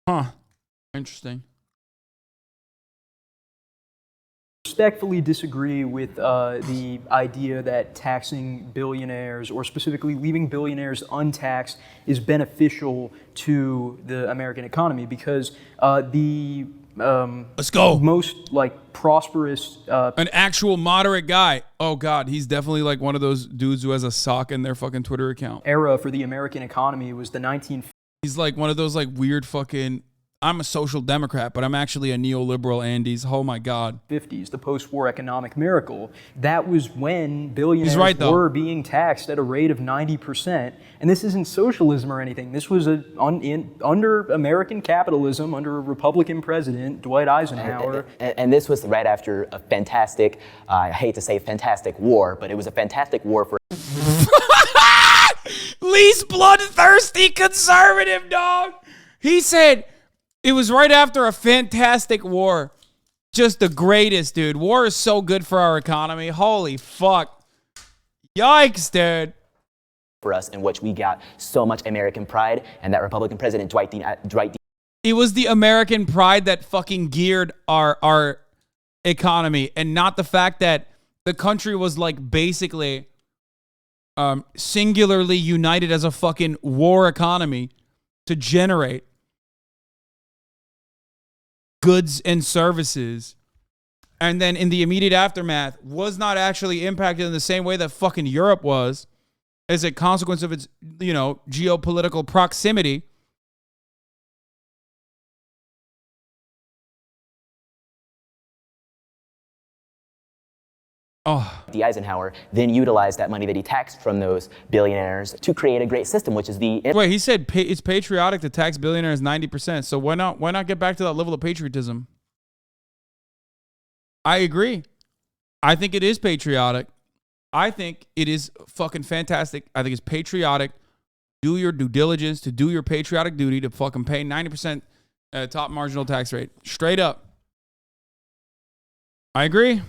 Huh. Interesting. Respectfully disagree with the idea that taxing billionaires, or specifically leaving billionaires untaxed, is beneficial to the American economy because the let's go. Most prosperous an actual moderate guy. Oh God, he's definitely like one of those dudes who has a sock in their fucking Twitter account. Era for the American economy was the 1950s. He's like one of those like weird fucking, I'm a social democrat, but I'm actually a neoliberal Andes. Oh my God. 50s, the post-war economic miracle. That was when billionaires were being taxed at a rate of 90%. And this isn't socialism or anything. This was under American capitalism, under a Republican president, Dwight Eisenhower. And this was right after a fantastic, I hate to say fantastic war, but it was a fantastic war for... Least bloodthirsty conservative, dog. He said... It was right after a fantastic war. Just the greatest, dude. War is so good for our economy. Holy fuck. Yikes, dude. For us, in which we got so much American pride, and that Republican president, Dwight D. It was the American pride that fucking geared our economy, and not the fact that the country was like basically singularly united as a fucking war economy to generate goods and services, and then in the immediate aftermath was not actually impacted in the same way that fucking Europe was as a consequence of its, geopolitical proximity. D. Eisenhower then utilized that money that he taxed from those billionaires to create a great system, which is the... Wait, he said it's patriotic to tax billionaires 90%. So why not get back to that level of patriotism? I agree. I think it is patriotic. I think it is fucking fantastic. I think it's patriotic. Do your due diligence, to do your patriotic duty to fucking pay 90% top marginal tax rate. Straight up. I agree.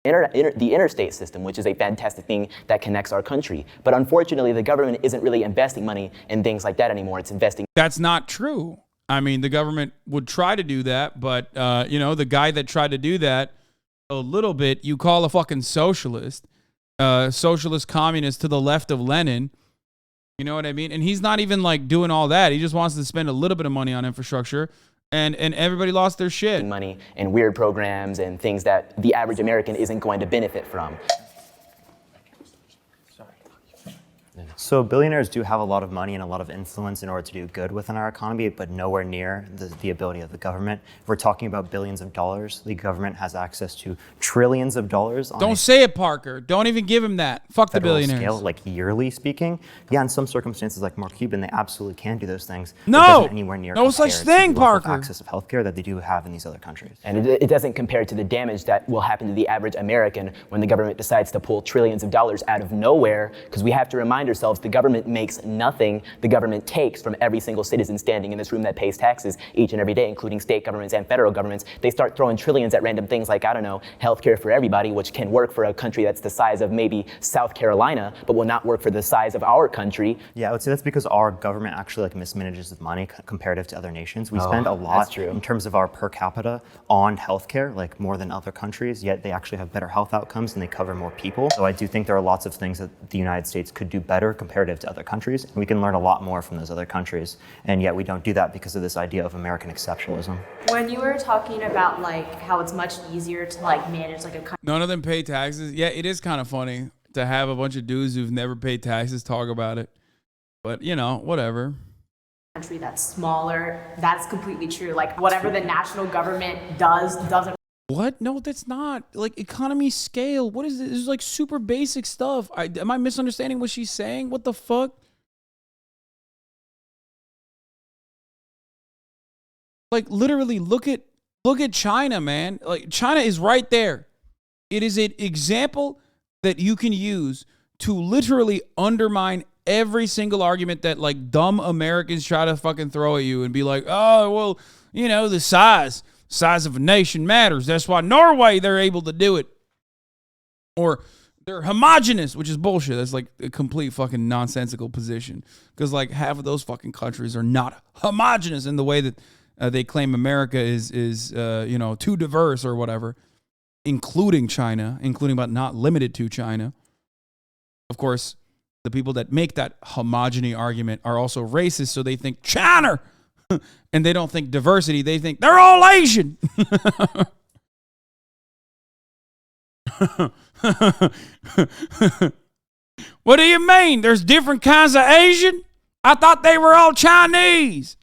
The interstate system, which is a fantastic thing that connects our country. But unfortunately, the government isn't really investing money in things like that anymore. It's investing... That's not true. I mean, the government would try to do that, but, the guy that tried to do that a little bit, you call a fucking socialist, socialist communist to the left of Lenin. You know what I mean? And he's not even like doing all that. He just wants to spend a little bit of money on infrastructure. And everybody lost their shit. Money and weird programs and things that the average American isn't going to benefit from. So billionaires do have a lot of money and a lot of influence in order to do good within our economy, but nowhere near the ability of the government. If we're talking about billions of dollars, the government has access to trillions of dollars. Don't say it, Parker. Don't even give him that. Fuck the billionaires. Scale, like yearly speaking. Yeah, in some circumstances like Mark Cuban, they absolutely can do those things. No! Anywhere near no such thing, Parker. Access of healthcare that they do have in these other countries. And it doesn't compare to the damage that will happen to the average American when the government decides to pull trillions of dollars out of nowhere, because we have to remind ourselves themselves. The government makes nothing. The government takes from every single citizen standing in this room that pays taxes each and every day, including state governments and federal governments. They start throwing trillions at random things like, I don't know, healthcare for everybody, which can work for a country that's the size of maybe South Carolina, but will not work for the size of our country. Yeah, I would say that's because our government actually like mismanages the money comparative to other nations. We spend a lot in terms of our per capita on healthcare, like more than other countries, yet they actually have better health outcomes and they cover more people. So I do think there are lots of things that the United States could do better comparative to other countries. And we can learn a lot more from those other countries. And yet we don't do that because of this idea of American exceptionalism. When you were talking about like how it's much easier to like manage like a country. None of them pay taxes. Yeah, it is kind of funny to have a bunch of dudes who've never paid taxes talk about it. But, you know, whatever. Country that's smaller, that's completely true. Like whatever the national government doesn't. What? No, that's not. Like economy scale. What is this? This is like super basic stuff. Am I misunderstanding what she's saying? What the fuck? Like literally look at China, man. Like China is right there. It is an example that you can use to literally undermine every single argument that like dumb Americans try to fucking throw at you and be like, oh, well, you know, the size of a nation matters. That's why Norway, they're able to do it. Or they're homogenous, which is bullshit. That's like a complete fucking nonsensical position. Because like half of those fucking countries are not homogenous in the way that they claim America is you know, too diverse or whatever, including China, including but not limited to China. Of course, the people that make that homogeny argument are also racist, so they think China, and they don't think diversity. They think they're all Asian. What do you mean? There's different kinds of Asian? I thought they were all Chinese.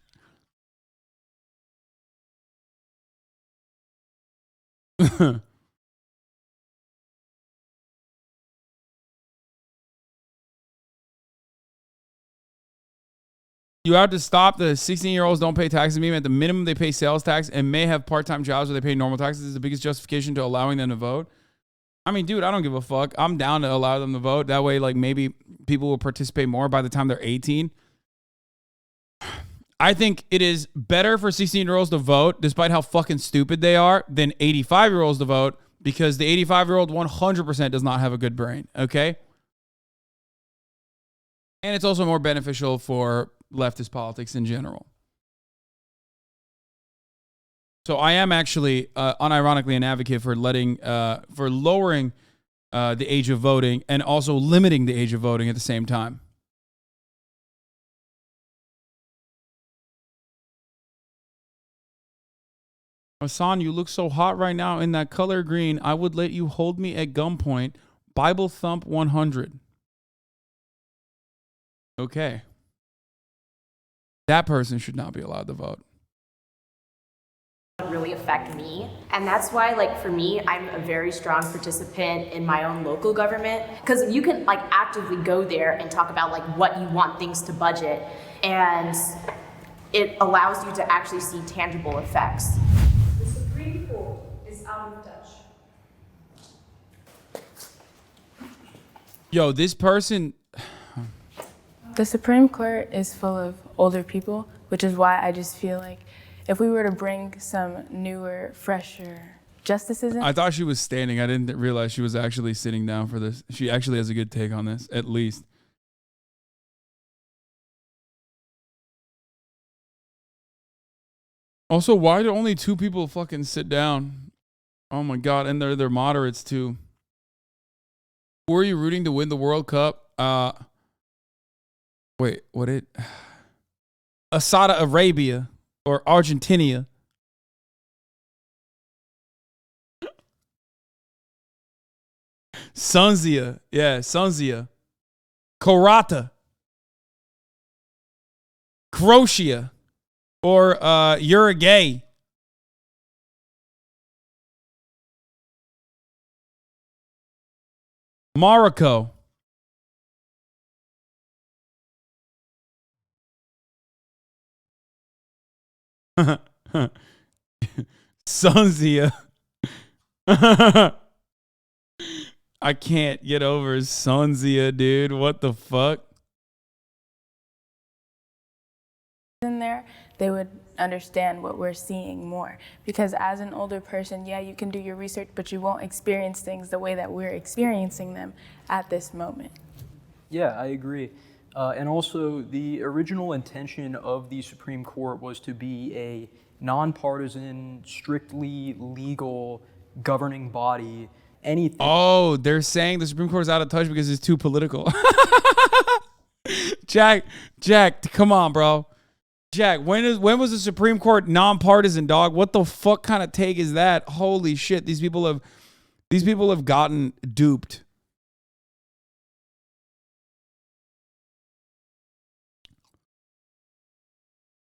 You have to stop the 16-year-olds don't pay taxes. At the minimum, they pay sales tax and may have part-time jobs where they pay normal taxes. This is the biggest justification to allowing them to vote. I mean, dude, I don't give a fuck. I'm down to allow them to vote. That way, like, maybe people will participate more by the time they're 18. I think it is better for 16-year-olds to vote, despite how fucking stupid they are, than 85-year-olds to vote, because the 85-year-old 100% does not have a good brain, okay? And it's also more beneficial for leftist politics in general. So I am actually, unironically, an advocate for lowering the age of voting and also limiting the age of voting at the same time. Hasan, you look so hot right now in that color green. I would let you hold me at gunpoint. Bible thump 100. Okay. That person should not be allowed to vote. Really affect me, and that's why, like, for me, I'm a very strong participant in my own local government, because you can like actively go there and talk about like what you want things to budget, and it allows you to actually see tangible effects. The Supreme Court is out of touch. Yo, this person. The Supreme Court is full of older people, which is why I just feel like if we were to bring some newer, fresher justices in. I thought she was standing. I didn't realize she was actually sitting down for this. She actually has a good take on this, at least. Also, why do only 2 people fucking sit down? Oh my God, and they're moderates too. Who are you rooting to win the World Cup? Wait, what it? Saudi Arabia or Argentina? Sunzia. Yeah, Sunzia. Korata. Croatia. Or Uruguay. Morocco. Sunzia. I can't get over Sunzia, dude. What the fuck? in there, they would understand what we're seeing more. Because as an older person, yeah, you can do your research, but you won't experience things the way that we're experiencing them at this moment. Yeah, I agree. And also, the original intention of the Supreme Court was to be a nonpartisan, strictly legal governing body. Anything. Oh, they're saying the Supreme Court is out of touch because it's too political. Jack, come on, bro. Jack, when was the Supreme Court nonpartisan, dog? What the fuck kind of take is that? Holy shit, these people have gotten duped.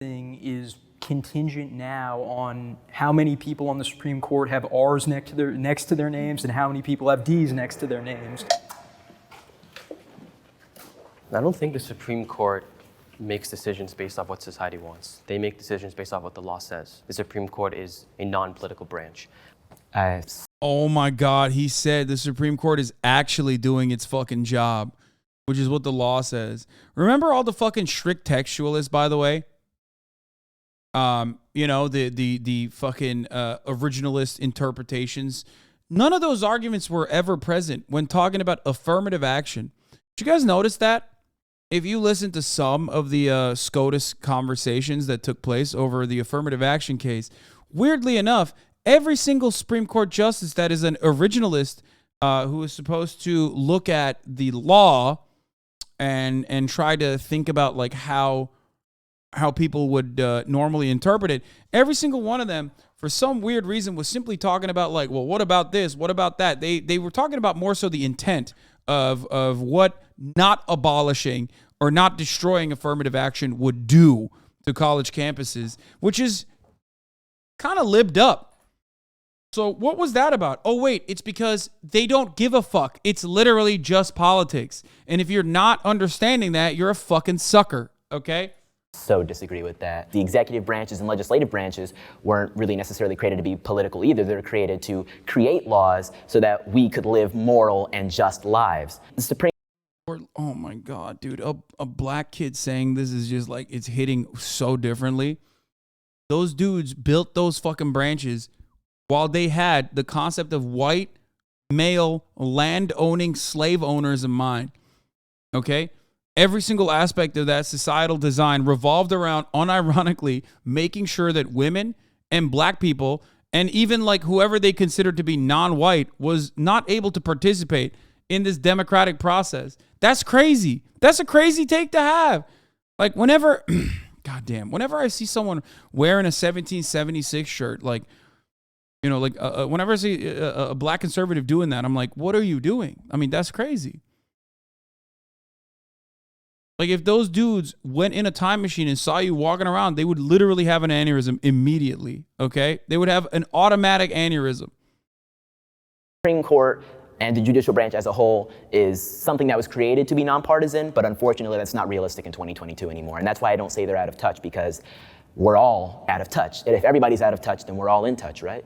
Is contingent now on how many people on the Supreme Court have R's next to their names and how many people have D's next to their names. I don't think the Supreme Court makes decisions based off what society wants. They make decisions based off what the law says. The Supreme Court is a non-political branch. Oh my God, he said the Supreme Court is actually doing its fucking job, which is what the law says. Remember all the fucking strict textualists, by the way? You know, the fucking originalist interpretations. None of those arguments were ever present when talking about affirmative action. Did you guys notice that? If you listen to some of the SCOTUS conversations that took place over the affirmative action case, weirdly enough, every single Supreme Court justice that is an originalist who is supposed to look at the law and try to think about like how people would normally interpret it, every single one of them, for some weird reason, was simply talking about like, well, what about this? What about that? They were talking about more so the intent of what not abolishing or not destroying affirmative action would do to college campuses, which is kind of libbed up. So what was that about? Oh, wait, it's because they don't give a fuck. It's literally just politics. And if you're not understanding that, you're a fucking sucker, okay? So disagree with that. The executive branches and legislative branches weren't really necessarily created to be political either. They were created to create laws so that we could live moral and just lives. The Supreme Oh my God, dude. A black kid saying this is just like, it's hitting so differently. Those dudes built those fucking branches while they had the concept of white, male, land-owning slave owners in mind. Okay? Every single aspect of that societal design revolved around, unironically, making sure that women and black people, and even like whoever they considered to be non-white, was not able to participate in this democratic process. That's crazy. That's a crazy take to have. Like whenever, goddamn, whenever I see someone wearing a 1776 shirt, like, you know, like whenever I see a black conservative doing that, I'm like, what are you doing? I mean, that's crazy. Like if those dudes went in a time machine and saw you walking around, they would literally have an aneurysm immediately, okay? They would have an automatic aneurysm. Supreme Court and the judicial branch as a whole is something that was created to be nonpartisan, but unfortunately that's not realistic in 2022 anymore. And that's why I don't say they're out of touch, because we're all out of touch. And if everybody's out of touch, then we're all in touch, right?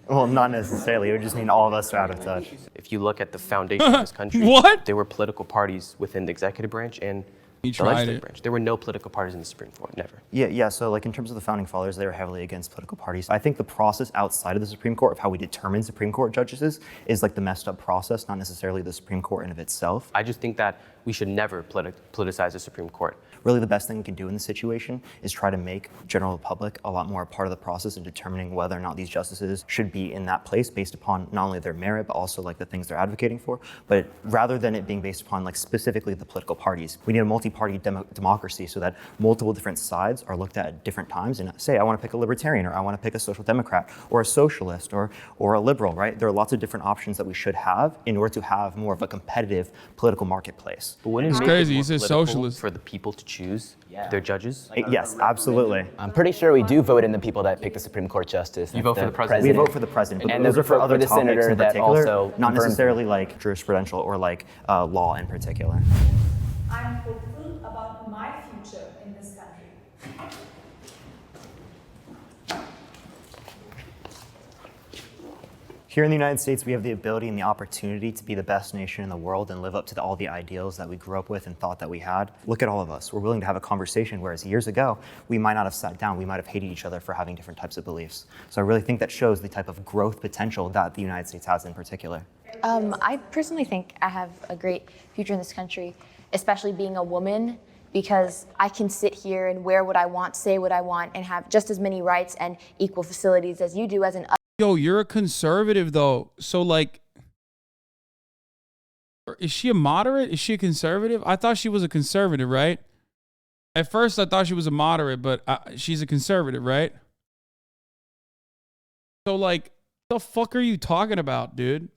Well, not necessarily. It would just mean all of us are out of touch. If you look at the foundation of this country, there were political parties within the executive branch and the legislative branch. There were no political parties in the Supreme Court, never. Yeah. So like in terms of the founding fathers, they were heavily against political parties. I think the process outside of the Supreme Court of how we determine Supreme Court judges is like the messed up process, not necessarily the Supreme Court in of itself. I just think that we should never politicize the Supreme Court. Really the best thing we can do in this situation is try to make general public a lot more a part of the process in determining whether or not these justices should be in that place based upon not only their merit, but also like the things they're advocating for. But rather than it being based upon like specifically the political parties, we need a multi-party democracy so that multiple different sides are looked at different times and say, I want to pick a libertarian, or I want to pick a social democrat, or a socialist, or a liberal, right? There are lots of different options that we should have in order to have more of a competitive political marketplace. But wouldn't it make it more political for the people to choose their judges? Yes, absolutely. I'm pretty sure we do vote in the people that pick the Supreme Court justice. You vote for the president? We vote for the president, but and those are for other the topics senator in that particular, also not necessarily like jurisprudential or like law in particular. I'm hopeful about my future in this country. Here in the United States, we have the ability and the opportunity to be the best nation in the world and live up to all the ideals that we grew up with and thought that we had. Look at all of us. We're willing to have a conversation, whereas years ago, we might not have sat down. We might have hated each other for having different types of beliefs. So I really think that shows the type of growth potential that the United States has in particular. I personally think I have a great future in this country, especially being a woman, because I can sit here and wear what I want, say what I want, and have just as many rights and equal facilities as you do as an. Yo, you're a conservative though. So like, is she a moderate? Is she a conservative? I thought she was a conservative, right? At first I thought she was a moderate, but she's a conservative, right? So like, the fuck are you talking about, dude?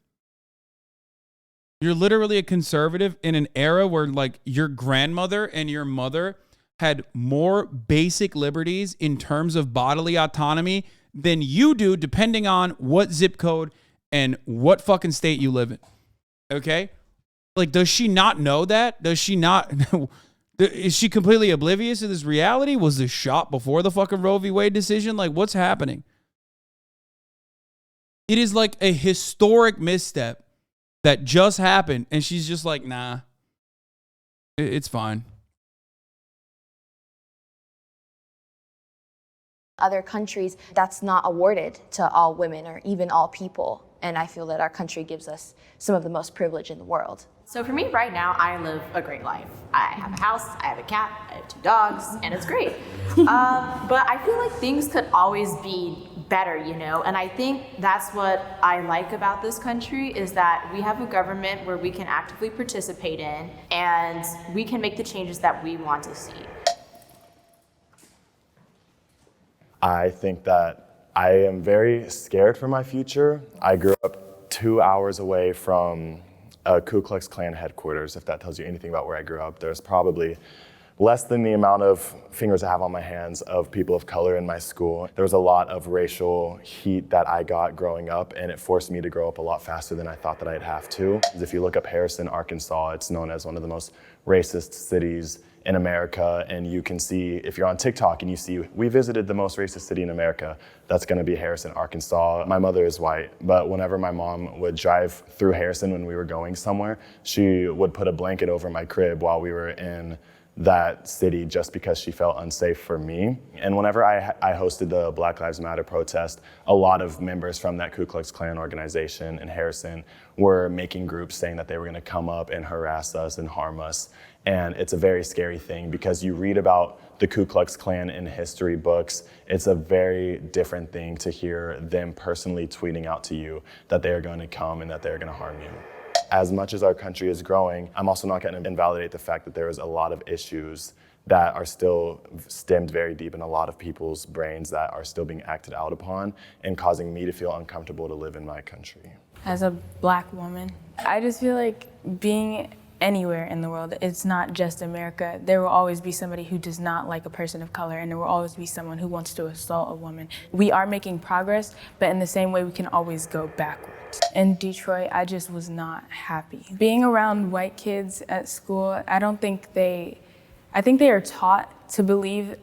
You're literally a conservative in an era where like your grandmother and your mother had more basic liberties in terms of bodily autonomy than you do, depending on what zip code and what fucking state you live in. Okay? Like, does she not know that? Does she not? Is she completely oblivious to this reality? Was this shot before the fucking Roe v. Wade decision? Like, what's happening? It is like a historic misstep that just happened, and she's just like, nah, it's fine. Other countries, that's not awarded to all women or even all people. And I feel that our country gives us some of the most privilege in the world. So for me right now, I live a great life. I have a house, I have a cat, I have 2 dogs, and it's great. But I feel like things could always be better, you know? And I think that's what I like about this country is that we have a government where we can actively participate in and we can make the changes that we want to see. I think that I am very scared for my future. I grew up 2 hours away from a Ku Klux Klan headquarters, if that tells you anything about where I grew up. There's probably less than the amount of fingers I have on my hands of people of color in my school. There was a lot of racial heat that I got growing up, and it forced me to grow up a lot faster than I thought that I'd have to. If you look up Harrison, Arkansas, it's known as one of the most racist cities in America, and you can see, if you're on TikTok and you see, we visited the most racist city in America, that's gonna be Harrison, Arkansas. My mother is white, but whenever my mom would drive through Harrison when we were going somewhere, she would put a blanket over my crib while we were in that city just because she felt unsafe for me. And whenever I hosted the Black Lives Matter protest, a lot of members from that Ku Klux Klan organization in Harrison were making groups saying that they were gonna come up and harass us and harm us. And it's a very scary thing because you read about the Ku Klux Klan in history books. It's a very different thing to hear them personally tweeting out to you that they are going to come and that they're going to harm you. As much as our country is growing, I'm also not going to invalidate the fact that there is a lot of issues that are still stemmed very deep in a lot of people's brains that are still being acted out upon and causing me to feel uncomfortable to live in my country. As a Black woman, I just feel like being anywhere in the world, it's not just America. There will always be somebody who does not like a person of color, and there will always be someone who wants to assault a woman. We are making progress, but in the same way, we can always go backwards. In Detroit, I just was not happy. Being around white kids at school, I think they are taught to believe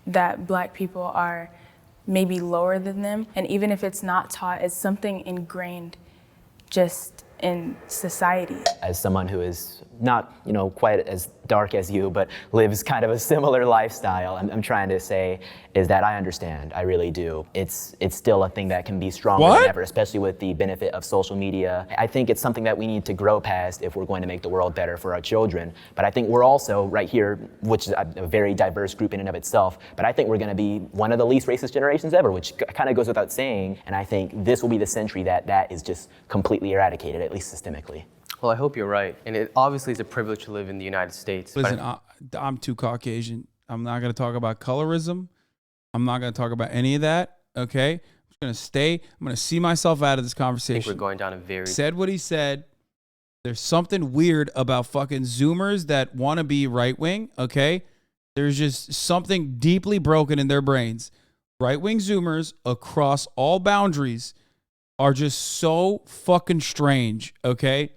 that Black people are maybe lower than them. And even if it's not taught, it's something ingrained just in society. As someone who is not, quite as dark as you, but lives kind of a similar lifestyle, I'm trying to say is that I understand, I really do. It's still a thing that can be stronger than ever, especially with the benefit of social media. I think it's something that we need to grow past if we're going to make the world better for our children. But I think we're also right here, which is a very diverse group in and of itself, but I think we're gonna be one of the least racist generations ever, which kind of goes without saying. And I think this will be the century that is just completely eradicated, at least systemically. Well, I hope you're right. And it obviously is a privilege to live in the United States. Listen, I'm too Caucasian. I'm not going to talk about colorism. I'm not going to talk about any of that, okay? I'm just going to stay. I'm going to see myself out of this conversation. I think we're going down a very... Said what he said. There's something weird about fucking Zoomers that want to be right-wing, okay? There's just something deeply broken in their brains. Right-wing Zoomers across all boundaries are just so fucking strange, okay?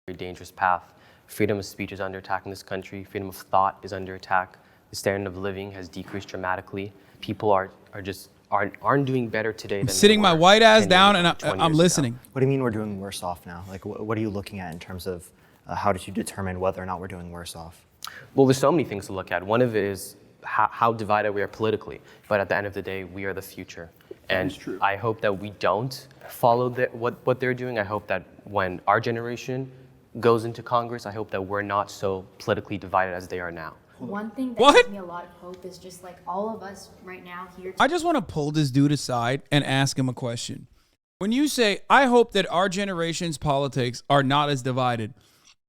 Very dangerous path. Freedom of speech is under attack in this country. Freedom of thought is under attack. The standard of living has decreased dramatically. People are aren't doing better today than Sitting they my were white ass 10 down years and ago, 20 I'm years listening. What do you mean we're doing worse off now? Like, what are you looking at in terms of how did you determine whether or not we're doing worse off? Well, there's so many things to look at. One of it is how divided we are politically. But at the end of the day, we are the future. And I hope that we don't follow what they're doing. I hope that when our generation goes into Congress, I hope that we're not so politically divided as they are now. One thing that gives me a lot of hope is just like all of us right now here. I just want to pull this dude aside and ask him a question. When you say, I hope that our generation's politics are not as divided,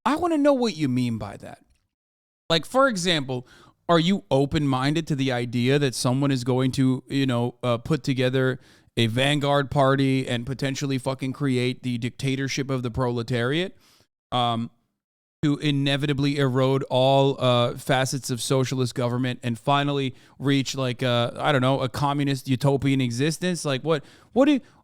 I want to know what you mean by that. Like, for example, are you open-minded to the idea that someone is going to, put together a vanguard party and potentially fucking create the dictatorship of the proletariat to inevitably erode all facets of socialist government and finally reach like, a communist utopian existence? Like,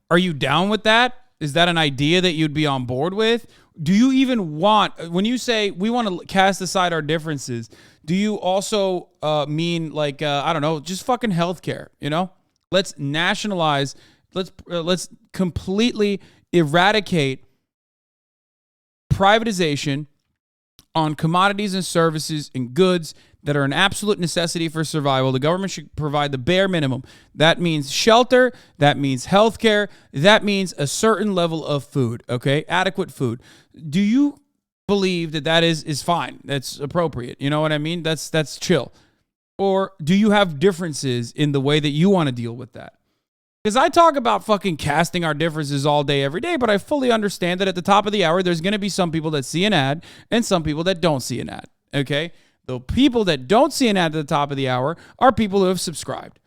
are you down with that? Is that an idea that you'd be on board with? Do you even want, when you say we want to cast aside our differences, do you also mean like, just fucking healthcare, Let's nationalize, let's completely eradicate privatization on commodities and services and goods that are an absolute necessity for survival. The government should provide the bare minimum. That means shelter, that means healthcare, that means a certain level of food, okay? Adequate food. Do you believe that is fine? That's appropriate. You know what I mean? That's chill. Or do you have differences in the way that you want to deal with that? Because I talk about fucking casting our differences all day, every day, but I fully understand that at the top of the hour, there's going to be some people that see an ad and some people that don't see an ad, okay? The people that don't see an ad at the top of the hour are people who have subscribed.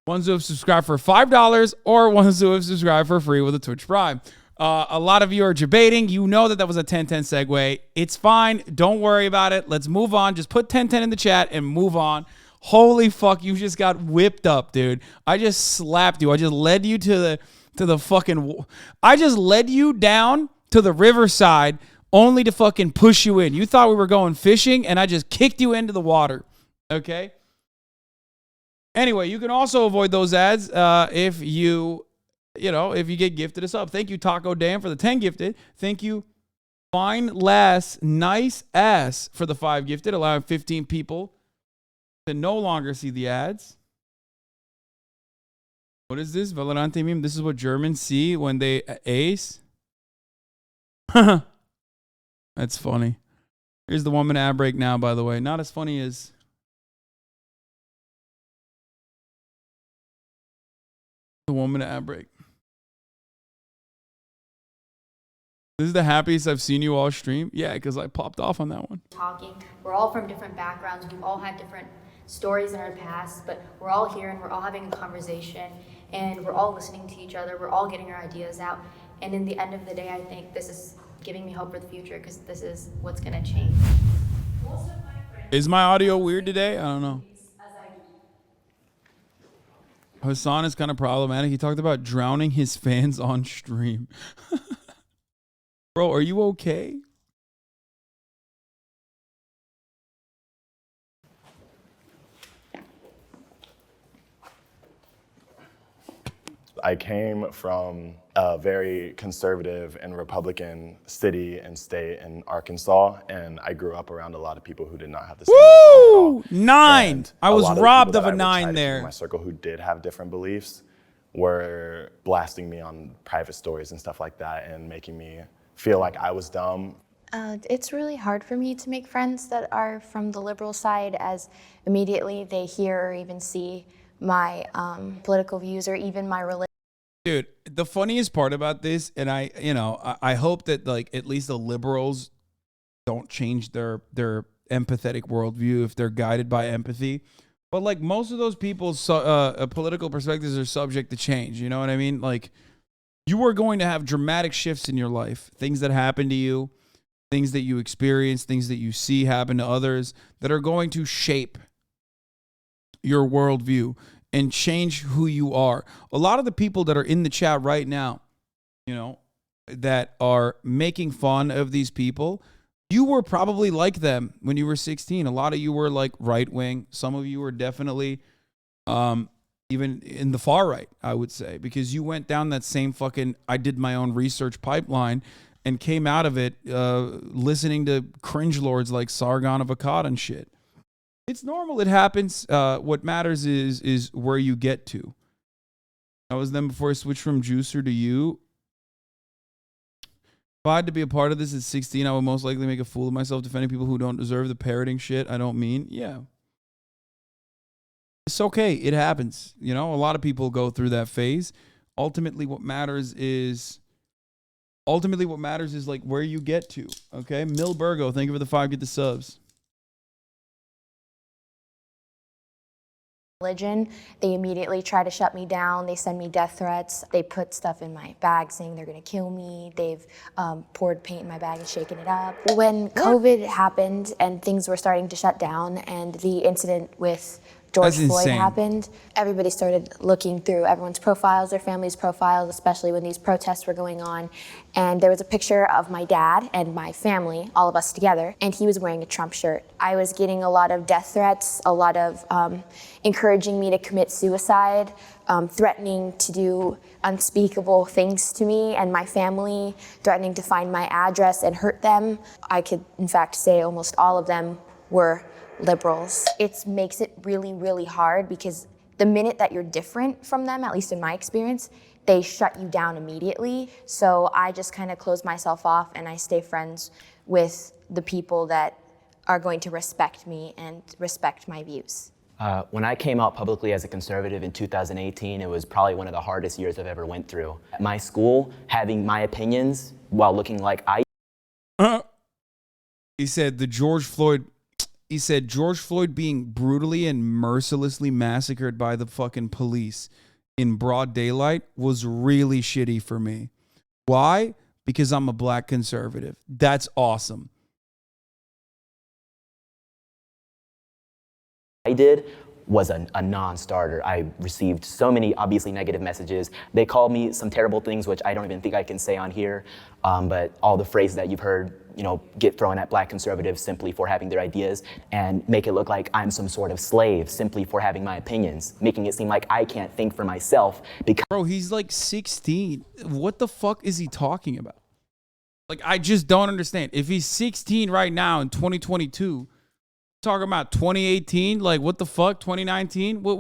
Ones who have subscribed for $5 or ones who have subscribed for free with a Twitch Prime. A lot of you are debating. You know that was a 10-10 segue. It's fine. Don't worry about it. Let's move on. Just put 10-10 in the chat and move on. Holy fuck, you just got whipped up, dude. I just slapped you. I just led you to the fucking... I just led you down to the riverside only to fucking push you in. You thought we were going fishing, and I just kicked you into the water, okay? Anyway, you can also avoid those ads if you get gifted a sub. Thank you, Taco Dan, for the 10 gifted. Thank you, Fine Lass Nice Ass, for the 5 gifted, allowing 15 people to no longer see the ads. What is this? Valorante meme? This is what Germans see when they ace? That's funny. Here's the 1 minute ad break now, by the way. Not as funny as... the 1 minute ad break. This is the happiest I've seen you all stream. Yeah, because I popped off on that one. Talking. We're all from different backgrounds. We've all had different stories in our past, but we're all here and we're all having a conversation and we're all listening to each other. We're all getting our ideas out. And in the end of the day, I think this is giving me hope for the future because this is what's going to change. Is my audio weird today? I don't know. Hasan is kind of problematic. He talked about drowning his fans on stream. Bro, are you okay? I came from a very conservative and Republican city and state in Arkansas, and I grew up around a lot of people who did not have the same Woo! 9! And I was lot of robbed people of that a I would try 9 to keep there. in my circle who did have different beliefs were blasting me on private stories and stuff like that and making me feel like I was dumb. It's really hard for me to make friends that are from the liberal side, as immediately they hear or even see my political views or even my religion. Dude, the funniest part about this, and I hope that like at least the liberals don't change their empathetic worldview if they're guided by empathy. But like most of those people's political perspectives are subject to change. You know what I mean? Like you are going to have dramatic shifts in your life, things that happen to you, things that you experience, things that you see happen to others that are going to shape your worldview and change who you are. A lot of the people that are in the chat right now, that are making fun of these people, you were probably like them when you were 16. A lot of you were like right wing. Some of you were definitely even in the far right, I would say, because you went down that same fucking I did my own research pipeline and came out of it listening to cringe lords like Sargon of Akkad and shit. It's normal. It happens. What matters is where you get to. That was then before I switched from Juicer to you. If I had to be a part of this at 16, I would most likely make a fool of myself defending people who don't deserve the parroting shit I don't mean. Yeah. It's okay. It happens. You know, a lot of people go through that phase. Ultimately, what matters is like where you get to. Okay. Milburgo, thank you for the 5. Get the subs. Religion, they immediately try to shut me down. They send me death threats. They put stuff in my bag saying they're going to kill me. They've poured paint in my bag and shaken it up. When COVID happened and things were starting to shut down and the incident with George Floyd happened, everybody started looking through everyone's profiles, their family's profiles, especially when these protests were going on. And there was a picture of my dad and my family, all of us together, and he was wearing a Trump shirt. I was getting a lot of death threats, a lot of encouraging me to commit suicide, threatening to do unspeakable things to me and my family, threatening to find my address and hurt them. I could, in fact, say almost all of them were liberals. It makes it really, really hard because the minute that you're different from them, at least in my experience, they shut you down immediately. So I just kind of close myself off and I stay friends with the people that are going to respect me and respect my views. When I came out publicly as a conservative in 2018, it was probably one of the hardest years I've ever went through. At my school, having my opinions while looking like He said George Floyd being brutally and mercilessly massacred by the fucking police in broad daylight was really shitty for me. Why? Because I'm a black conservative. That's awesome. I did was a non-starter. I received so many obviously negative messages. They called me some terrible things, which I don't even think I can say on here. But all the phrases that you've heard, get thrown at black conservatives simply for having their ideas and make it look like I'm some sort of slave simply for having my opinions, making it seem like I can't think for myself because— Bro, he's like 16. What the fuck is he talking about? Like, I just don't understand. If he's 16 right now in 2022, talking about 2018, like what the fuck, 2019? What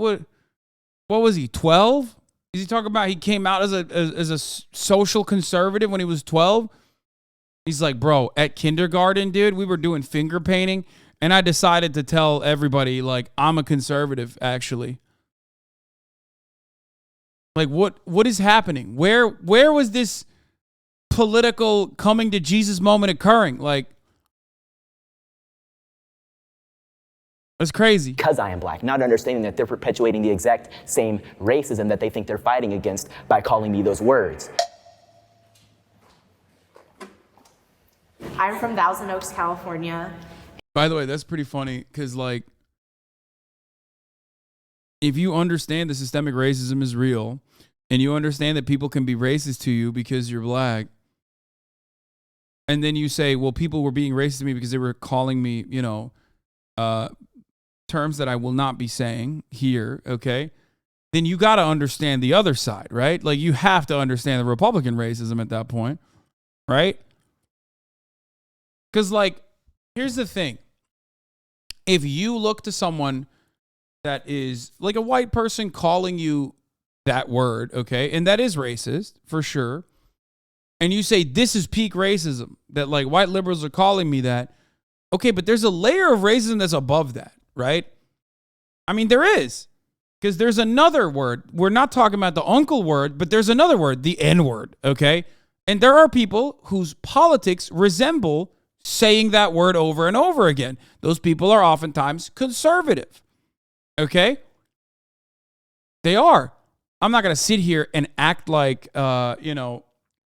was he, 12? Is he talking about he came out as a social conservative when he was 12? He's like, bro, at kindergarten, dude, we were doing finger painting, and I decided to tell everybody, like, I'm a conservative, actually. Like, what is happening? Where was this political coming to Jesus moment occurring? Like, that's crazy. Because I am black, not understanding that they're perpetuating the exact same racism that they think they're fighting against by calling me those words. I'm from Thousand Oaks, California. By the way, that's pretty funny because, like, if you understand that systemic racism is real and you understand that people can be racist to you because you're black, and then you say, well, people were being racist to me because they were calling me, terms that I will not be saying here, okay? Then you got to understand the other side, right? Like, you have to understand the Republican racism at that point, right? Because, like, here's the thing. If you look to someone that is, like, a white person calling you that word, okay, and that is racist, for sure, and you say, this is peak racism, that, like, white liberals are calling me that, okay, but there's a layer of racism that's above that, right? I mean, there is. Because there's another word. We're not talking about the uncle word, but there's another word, the N-word, okay? And there are people whose politics resemble saying that word over and over again. Those people are oftentimes conservative, okay? They are. I'm not going to sit here and act like,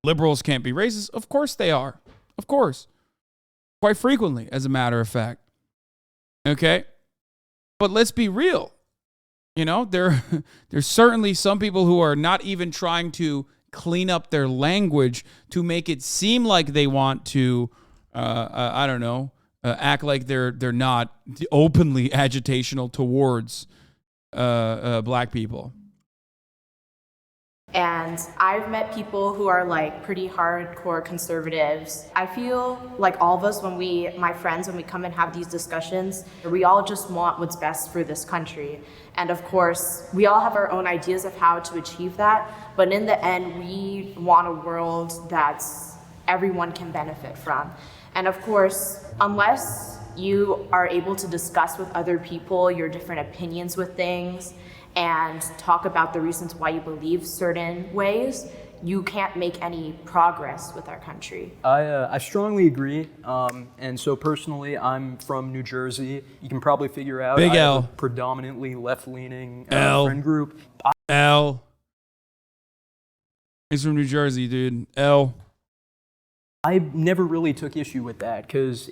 liberals can't be racist. Of course they are. Of course. Quite frequently, as a matter of fact. Okay? But let's be real. There's certainly some people who are not even trying to clean up their language to make it seem like they want to, act like they're not openly agitational towards black people. And I've met people who are like pretty hardcore conservatives. I feel like all of us, my friends, when we come and have these discussions, we all just want what's best for this country. And of course, we all have our own ideas of how to achieve that. But in the end, we want a world that's everyone can benefit from. And of course, unless you are able to discuss with other people your different opinions with things and talk about the reasons why you believe certain ways, you can't make any progress with our country. I strongly agree. And so personally, I'm from New Jersey. You can probably figure out Big I have L. a predominantly left-leaning L. friend group. L. He's from New Jersey, dude. L. I never really took issue with that because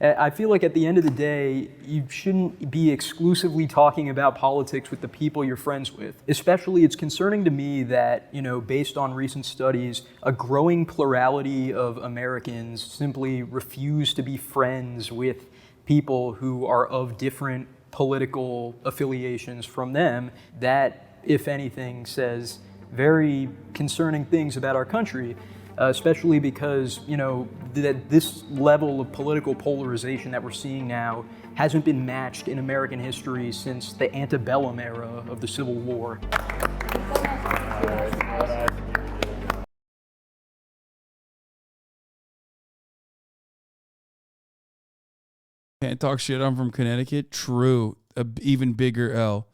I feel like at the end of the day, you shouldn't be exclusively talking about politics with the people you're friends with. Especially, it's concerning to me that, based on recent studies, a growing plurality of Americans simply refuse to be friends with people who are of different political affiliations from them. That, if anything, says very concerning things about our country. Especially because, that this level of political polarization that we're seeing now hasn't been matched in American history since the antebellum era of the Civil War. Can't talk shit. I'm from Connecticut. True. A even bigger L.